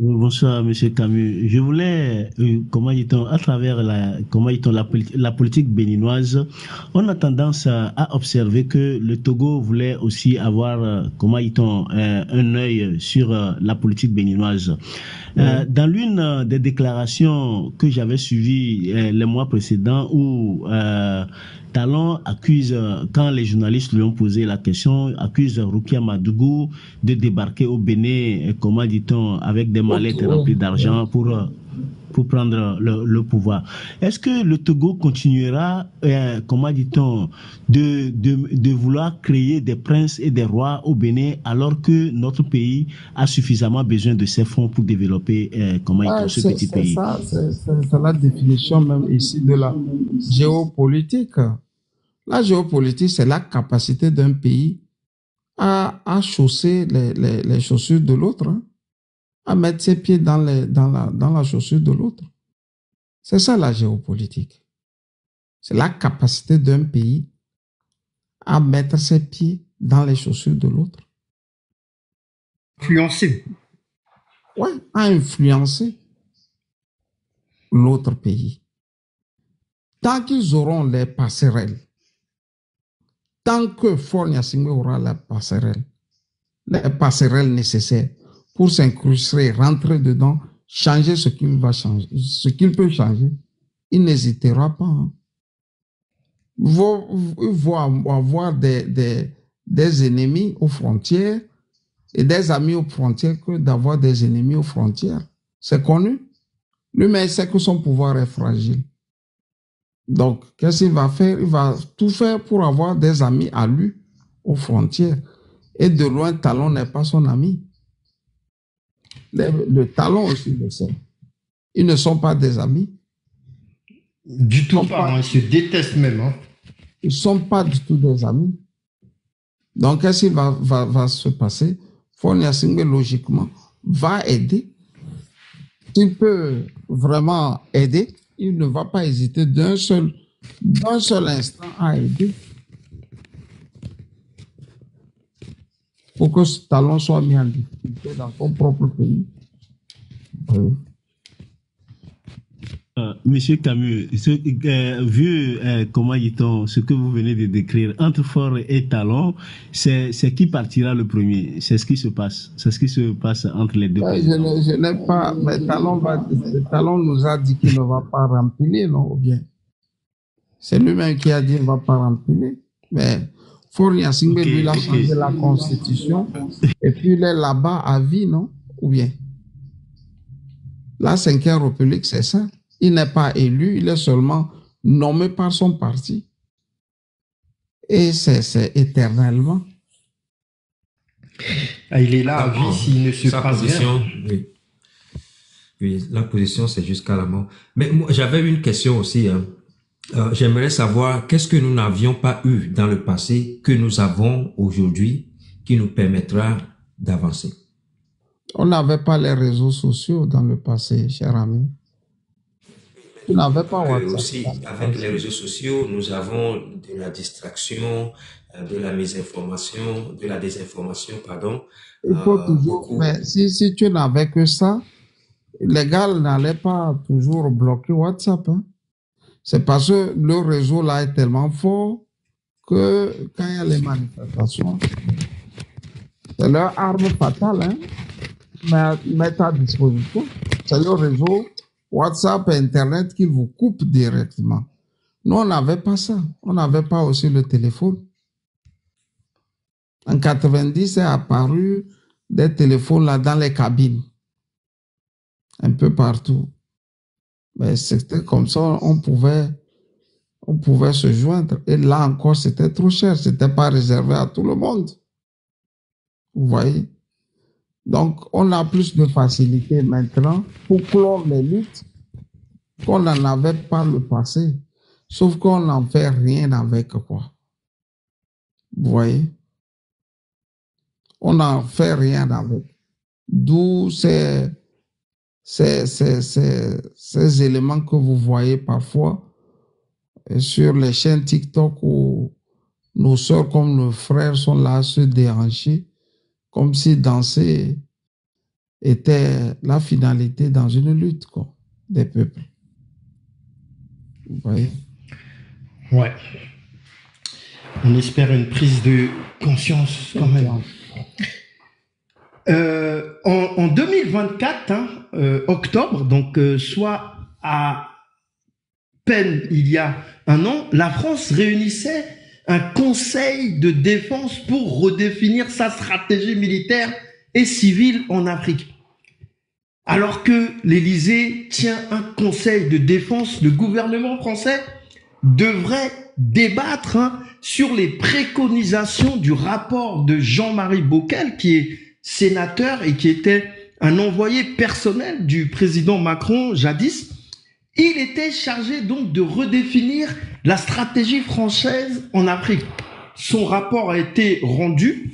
Bonsoir, Monsieur Camus. Je voulais, comment dit-on, à travers la politique béninoise, on a tendance à observer que le Togo voulait aussi avoir, comment dit-on, un œil sur la politique béninoise. Dans l'une des déclarations que j'avais suivies les mois précédents, où Talon accuse, quand les journalistes lui ont posé la question, accuse Rukia Madougou de débarquer au Bénin, comment dit-on, avec des mallettes remplies d'argent pour prendre le pouvoir. Est-ce que le Togo continuera, comment dit-on, de vouloir créer des princes et des rois au Bénin alors que notre pays a suffisamment besoin de ces fonds pour développer, ce petit pays? C'est la définition même ici de la géopolitique. La géopolitique, c'est la capacité d'un pays à chausser les chaussures de l'autre, hein, à mettre ses pieds dans la chaussure de l'autre. C'est ça la géopolitique. C'est la capacité d'un pays à mettre ses pieds dans les chaussures de l'autre. Influencer. Ouais, à influencer l'autre pays. Tant qu'ils auront les passerelles, tant que Faure Gnassingbé aura les passerelles nécessaires pour s'incruster, rentrer dedans, changer ce qu'il va changer, ce qu'il peut changer, il n'hésitera pas. Hein. Il faut avoir des ennemis aux frontières et des amis aux frontières que d'avoir des ennemis aux frontières. C'est connu. Lui-même, il sait que son pouvoir est fragile. Donc, qu'est-ce qu'il va faire? Il va tout faire pour avoir des amis à lui aux frontières. Et de loin, Talon n'est pas son ami. Le Talon aussi le sait. Ils ne sont pas des amis. Du tout pas, ils se détestent même. Hein. Ils ne sont pas du tout des amis. Donc, qu'est-ce qui va se passer? Faure Gnassingbé, logiquement, va aider. S'il peut vraiment aider, il ne va pas hésiter d'un seul instant à aider pour que ce Talon soit mis en difficulté dans son propre pays. Oui. Monsieur Camus, vu comment dit-on, ce que vous venez de décrire, entre Faure et Talon, c'est qui partira le premier? C'est ce qui se passe. C'est ce qui se passe entre les deux. Je n'ai pas, mais Talon nous a dit qu'il ne va pas remplir, non? Ou bien c'est lui-même qui a dit qu'il ne va pas remplir. Mais Faure Gnassingbé, lui, il a changé la constitution et puis il est là-bas à vie, non? Ou bien la 5e République, c'est ça. Il n'est pas élu, il est seulement nommé par son parti. Et c'est éternellement. Ah, il est là à vie s'il ne se passe rien. Oui, la position, c'est jusqu'à la mort. Mais moi, j'avais une question aussi. Hein. J'aimerais savoir qu'est-ce que nous n'avions pas eu dans le passé que nous avons aujourd'hui qui nous permettra d'avancer. On n'avait pas les réseaux sociaux dans le passé, cher ami. On n'avait pas WhatsApp. Aussi, avec les réseaux sociaux, nous avons de la distraction, de la mésinformation, de la désinformation, pardon. Il faut toujours, mais si tu n'avais que ça, les gars n'allaient pas toujours bloquer WhatsApp. Hein. C'est parce que le réseau là est tellement fort que quand il y a les manifestations, c'est leur arme fatale, hein, mettre à disposition. C'est le réseau WhatsApp et Internet qui vous coupe directement. Nous, on n'avait pas ça. On n'avait pas aussi le téléphone. En 90, est apparu des téléphones là dans les cabines. Un peu partout. Mais c'était comme ça, on pouvait se joindre. Et là encore, c'était trop cher. C'était pas réservé à tout le monde. Vous voyez? Donc, on a plus de facilité maintenant pour clore les luttes qu'on n'en avait pas le passé. Sauf qu'on n'en fait rien avec, quoi. Vous voyez? On n'en fait rien avec. D'où ces éléments que vous voyez parfois sur les chaînes TikTok où nos soeurs comme nos frères sont là à se déhancher, comme si danser était la finalité dans une lutte, quoi, des peuples. Vous voyez? Ouais. On espère une prise de conscience quand même. En 2024, octobre, donc soit à peine il y a un an, la France réunissait un conseil de défense pour redéfinir sa stratégie militaire et civile en Afrique. Alors que l'Élysée tient un conseil de défense, le gouvernement français devrait débattre sur les préconisations du rapport de Jean-Marie Bockel, qui est sénateur et qui était un envoyé personnel du président Macron jadis. Il était chargé donc de redéfinir la stratégie française en Afrique. Son rapport a été rendu,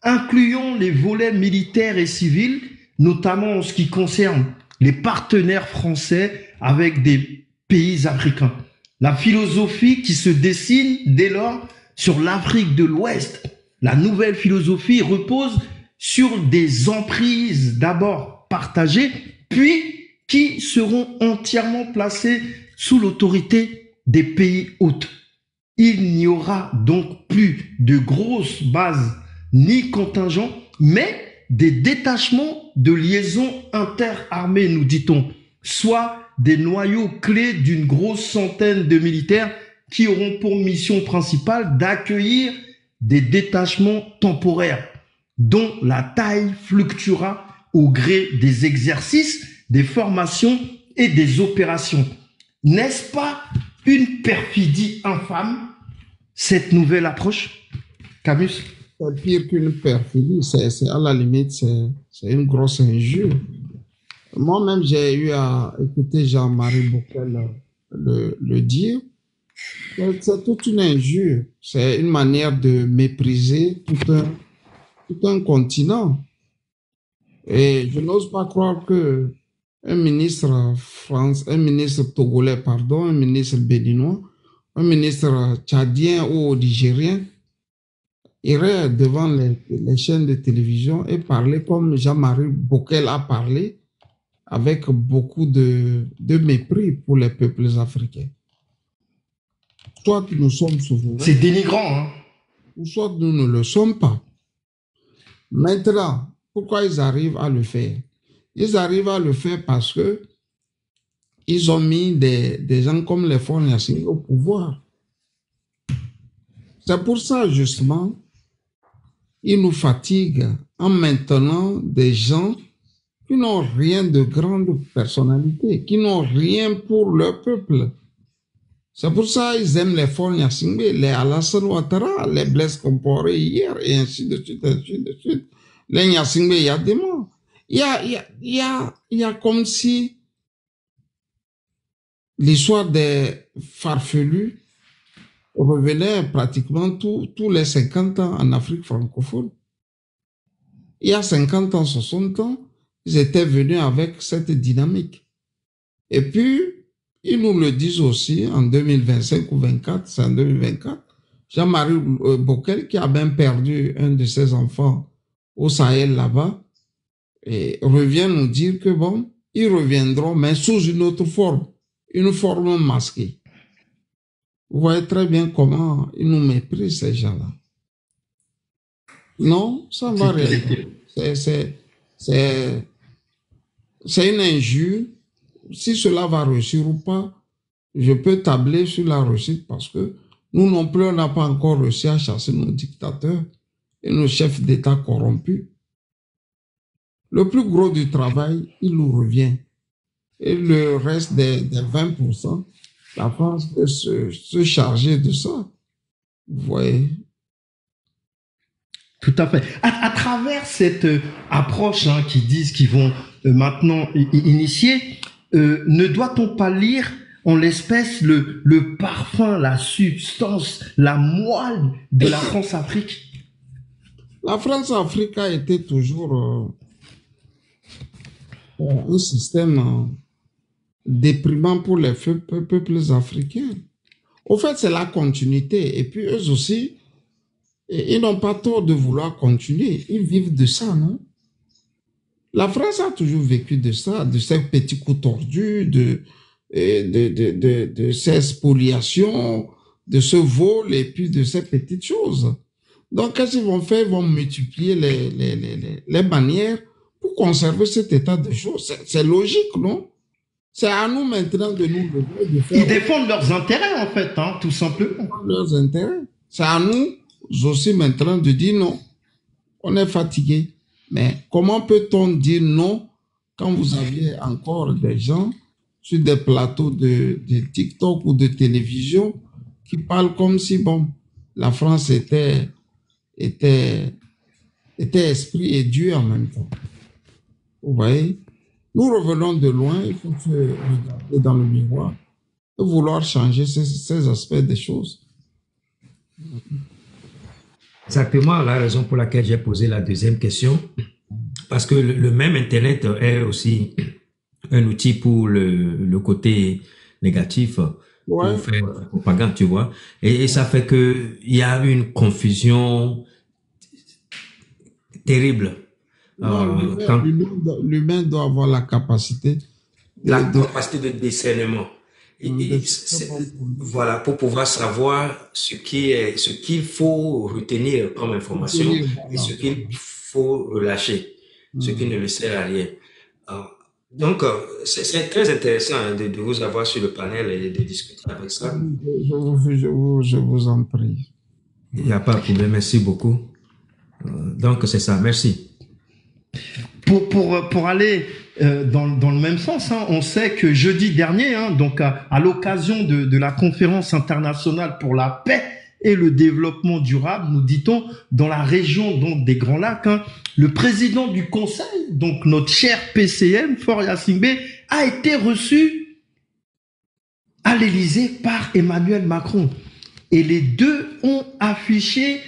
incluant les volets militaires et civils, notamment en ce qui concerne les partenaires français avec des pays africains. La philosophie qui se dessine dès lors sur l'Afrique de l'Ouest. La nouvelle philosophie repose sur des emprises d'abord partagées, puis qui seront entièrement placées sous l'autorité des pays hôtes. Il n'y aura donc plus de grosses bases ni contingents, mais des détachements de liaisons interarmées, nous dit-on, soit des noyaux clés d'une grosse centaine de militaires qui auront pour mission principale d'accueillir des détachements temporaires dont la taille fluctuera au gré des exercices, des formations et des opérations. N'est-ce pas une perfidie infâme, cette nouvelle approche, Camus? C'est pire qu'une perfidie, c'est à la limite, c'est une grosse injure. Moi-même, j'ai eu à écouter Jean-Marie Bockel le dire. C'est toute une injure. C'est une manière de mépriser tout un continent. Et je n'ose pas croire que un ministre togolais, un ministre béninois, un ministre tchadien ou nigérien irait devant les chaînes de télévision et parler comme Jean-Marie Bockel a parlé, avec beaucoup de mépris pour les peuples africains. Soit nous sommes souverains. C'est dénigrant, hein? Ou soit nous ne le sommes pas. Maintenant, pourquoi ils arrivent à le faire? Ils arrivent à le faire parce que ils ont mis des gens comme les Faure Gnassingbé au pouvoir. C'est pour ça, justement, ils nous fatiguent en maintenant des gens qui n'ont rien de grande personnalité, qui n'ont rien pour leur peuple. C'est pour ça qu'ils aiment les Faure Gnassingbé, les Alassane Ouattara, les Blaise Compaoré hier, et ainsi de suite, ainsi de suite. Les Gnassingbé, il y a des morts. Il y a comme si l'histoire des farfelus revenait pratiquement tous les 50 ans en Afrique francophone. Il y a 50 ans, 60 ans, ils étaient venus avec cette dynamique. Et puis, ils nous le disent aussi en 2025 ou 2024, c'est en 2024, Jean-Marie Bockel, qui a même perdu un de ses enfants au Sahel là-bas, et revient nous dire que bon, ils reviendront, mais sous une autre forme, une forme masquée. Vous voyez très bien comment ils nous méprisent, ces gens-là. Non, ça va rien. C'est une injure. Si cela va réussir ou pas, je peux tabler sur la réussite parce que nous non plus, on n'a pas encore réussi à chasser nos dictateurs et nos chefs d'État corrompus. Le plus gros du travail, il nous revient. Et le reste des 20%, la France peut se charger de ça. Vous voyez? Tout à fait. À travers cette approche qui disent qu'ils vont maintenant initier, ne doit-on pas lire en l'espèce le parfum, la substance, la moelle de la France-Afrique? La France-Afrique a été toujours un système déprimant pour les peuples africains. Au fait, c'est la continuité. Et puis eux aussi, ils n'ont pas tort de vouloir continuer. Ils vivent de ça, non? La France a toujours vécu de ça, de ces petits coups tordus, de ces spoliations, de ce vol et puis de ces petites choses. Donc, qu'est-ce qu'ils vont faire? Ils vont multiplier les manières pour conserver cet état de choses. C'est logique, non? C'est à nous maintenant de nous de faire... Ils défendent leurs intérêts, en fait, hein, tout simplement. Leurs intérêts. C'est à nous aussi maintenant de dire non. On est fatigué. Mais comment peut-on dire non quand vous aviez encore des gens sur des plateaux de TikTok ou de télévision qui parlent comme si, bon, la France était esprit et Dieu en même temps. Vous voyez? Nous revenons de loin, il faut se regarder dans le miroir et vouloir changer ces aspects des choses. Exactement la raison pour laquelle j'ai posé la deuxième question, parce que le même Internet est aussi un outil pour le côté négatif, pour faire la propagande, tu vois. Et ça fait que il y a une confusion terrible. L'humain doit avoir la capacité de discernement. Voilà, pour pouvoir savoir ce qu'il faut retenir comme information et ce qu'il faut relâcher, ce qui ne le sert à rien. Donc, c'est très intéressant de vous avoir sur le panel et de discuter avec ça. Je vous en prie. Il n'y a pas de problème, merci beaucoup. Donc, c'est ça, merci. Pour aller dans le même sens, hein, on sait que jeudi dernier, hein, donc à l'occasion de la conférence internationale pour la paix et le développement durable, nous dit-on, dans la région donc des Grands Lacs, hein, le président du Conseil, donc notre cher PCM, Faure Gnassingbé, a été reçu à l'Élysée par Emmanuel Macron. Et les deux ont affiché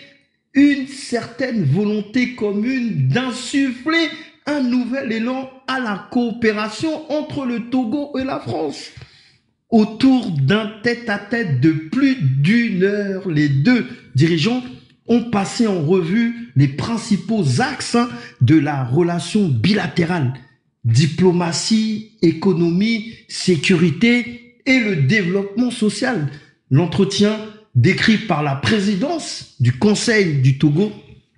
une certaine volonté commune d'insuffler un nouvel élan à la coopération entre le Togo et la France. Autour d'un tête-à-tête de plus d'1 heure, les deux dirigeants ont passé en revue les principaux axes de la relation bilatérale: diplomatie, économie, sécurité et le développement social. L'entretien, décrit par la présidence du Conseil du Togo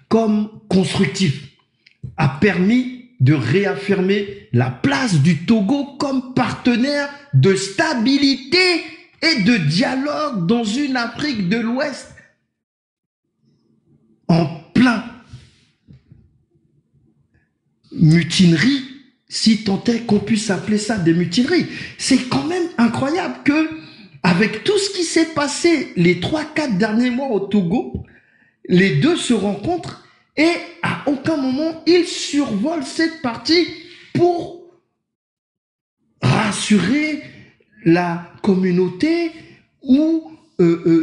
comme constructif, a permis de réaffirmer la place du Togo comme partenaire de stabilité et de dialogue dans une Afrique de l'Ouest en plein mutinerie, si tant est qu'on puisse appeler ça des mutineries. C'est quand même incroyable que, avec tout ce qui s'est passé les 3-4 derniers mois au Togo, les deux se rencontrent et à aucun moment ils survolent cette partie pour rassurer la communauté ou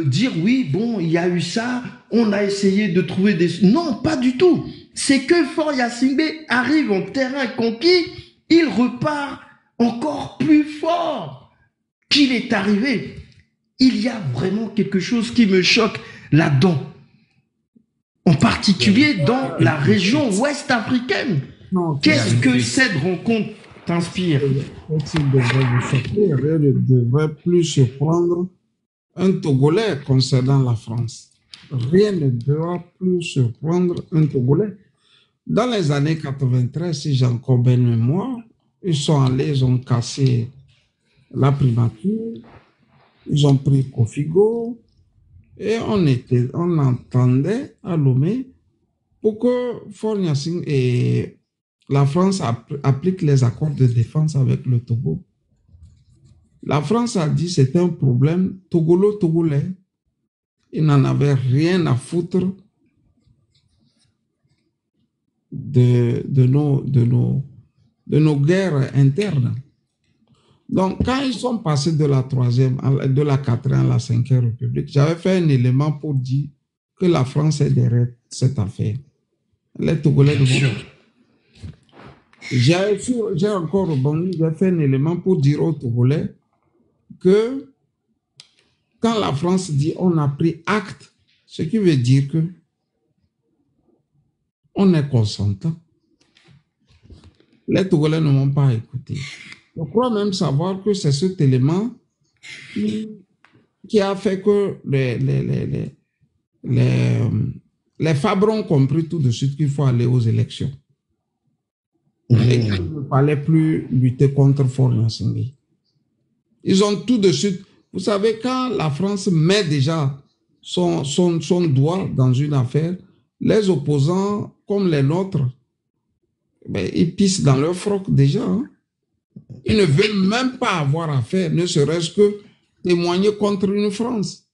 dire oui, bon, il y a eu ça, on a essayé de trouver des... Non, pas du tout. C'est que Faure Gnassingbé arrive en terrain conquis, il repart encore plus fort qu'il est arrivé. Il y a vraiment quelque chose qui me choque là-dedans, en particulier dans la région ouest africaine. Qu'est-ce que cette rencontre t'inspire? Il ne devrait plus surprendre un Togolais concernant la France. Rien ne doit plus surprendre un Togolais. Dans les années 93, si j'ai encore bien mémoire, ils sont allés, ils ont cassé la primature, ils ont pris Kofigo, et on entendait à Lomé pour que Faure Gnassingbé et la France applique les accords de défense avec le Togo. La France a dit que c'était un problème togolo-togolais. Ils n'en avaient rien à foutre de nos guerres internes. Donc, quand ils sont passés de la 3e, de la 4e à la 5e République, j'avais fait un élément pour dire que la France est derrière cette affaire. Les Togolais, bien sûr. J'ai encore rebondi, j'ai fait un élément pour dire aux Togolais que quand la France dit on a pris acte, ce qui veut dire que on est consentant. Les Togolais ne m'ont pas écouté. Je crois même savoir que c'est cet élément qui a fait que les Fabres ont compris tout de suite qu'il faut aller aux élections. Et qu'il ne fallait plus lutter contre Faure-Gnassingbé. Ils ont tout de suite... Vous savez, quand la France met déjà son doigt dans une affaire, les opposants, comme les nôtres, ben, ils pissent dans leur froc déjà. Hein. Ils ne veulent même pas avoir affaire, ne serait-ce que témoigner contre une France.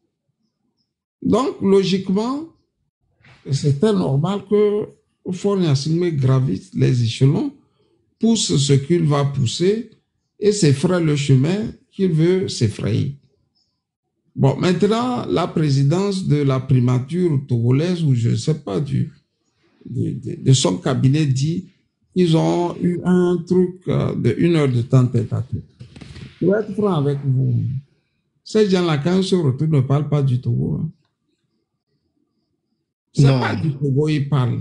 Donc, logiquement, c'était normal que Faure-Gnassingbé gravisse les échelons, pousse ce qu'il va pousser et s'effraie le chemin qu'il veut s'effrayer. Bon, maintenant, la présidence de la primature togolaise, ou je ne sais pas, de son cabinet dit qu'ils ont eu un truc de 1 heure de temps tête à tête. Je vais être franc avec vous. Ces gens-là, quand ils se retrouvent, ne parlent pas du Togo. Hein. C'est pas du Togo, ils parlent.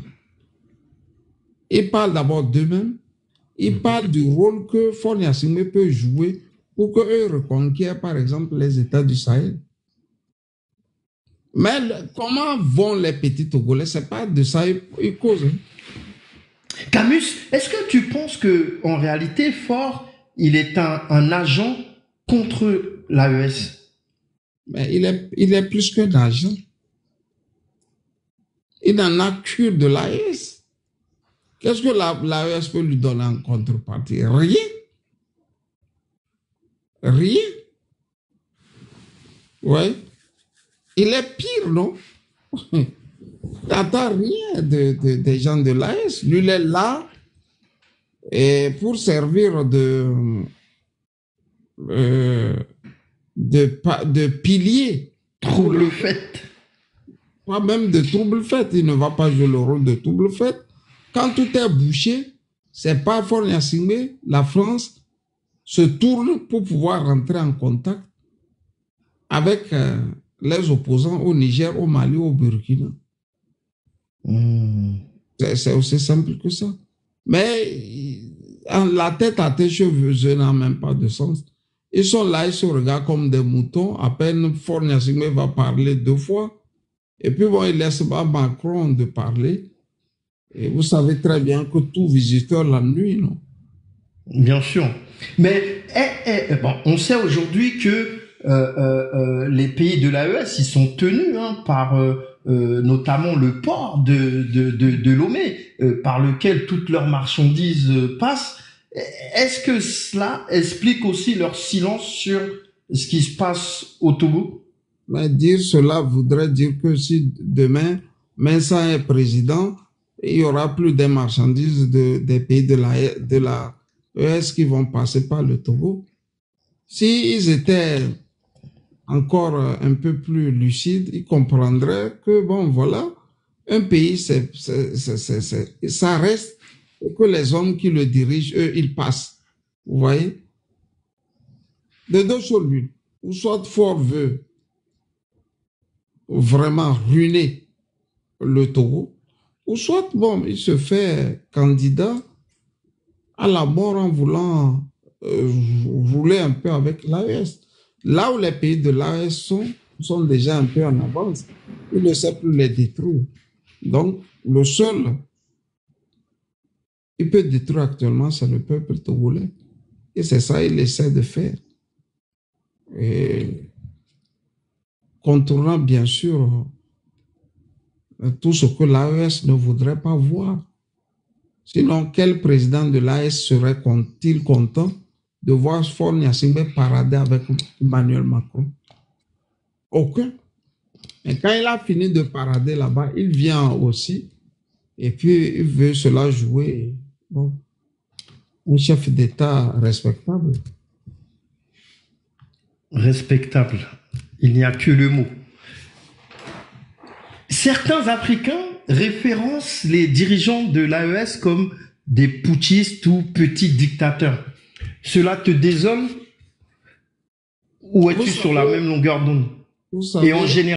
Ils parlent d'abord d'eux-mêmes. Ils parlent du rôle que Faure-Gnassingbé peut jouer pour qu'eux reconquièrent, par exemple, les États du Sahel. Mais comment vont les petits Togolais? C'est pas de ça ils causent. Hein. Camus, est-ce que tu penses que en réalité, Faure, il est un agent contre l'AES? Mais il est plus qu'un agent. Il en a cure de l'AES. Qu'est-ce que l'AES peut lui donner en contrepartie? Rien. Rien. Ouais. Il est pire, non? T'attends rien des gens de l'AES. Lui, il est là et pour servir de pilier. Trouble-fête. Pas même de trouble-fête. Il ne va pas jouer le rôle de trouble-fête. Quand tout est bouché, c'est pas Faure-Gnassingbé, la France se tourne pour pouvoir rentrer en contact avec les opposants au Niger, au Mali, au Burkina. C'est aussi simple que ça. Mais la tête à tête, je n'ai même pas de sens. Ils sont là, ils se regardent comme des moutons. À peine Faure-Gnassingbé va parler 2 fois. Et puis bon, il laisse pas Macron de parler. Et vous savez très bien que tout visiteur l'ennuie, non? Bien sûr. Mais bon, on sait aujourd'hui que les pays de l'AES, ils sont tenus par notamment le port de Lomé, par lequel toutes leurs marchandises passent. Est-ce que cela explique aussi leur silence sur ce qui se passe au Togo? Mais dire cela voudrait dire que si demain, Mensah est président, il y aura plus des marchandises des pays de la ES qui vont passer par le Togo. S'ils étaient encore un peu plus lucides, ils comprendraient que, bon, voilà, un pays, ça reste, et que les hommes qui le dirigent, eux, ils passent. Vous voyez? De deux choses l'une. Ou soit Faure veut vraiment ruiner le Togo, ou soit, bon, il se fait candidat à la mort en voulant rouler un peu avec l'AES. Là où les pays de l'AES sont déjà un peu en avance, il ne sait plus les détruire. Donc, le seul, il peut détruire actuellement, c'est le peuple togolais. Et c'est ça qu'il essaie de faire. Et contournant bien sûr tout ce que l'AES ne voudrait pas voir. Sinon, quel président de l'AES serait-il content de voir Faure-Gnassingbé parader avec Emmanuel Macron? Aucun. Et quand il a fini de parader là-bas, il vient aussi et puis il veut cela jouer. Bon, un chef d'État respectable. Respectable. Il n'y a que le mot. Certains Africains référencent les dirigeants de l'AES comme des putschistes ou petits dictateurs. Cela te désole ou es-tu sur la même longueur d'onde? Et en général,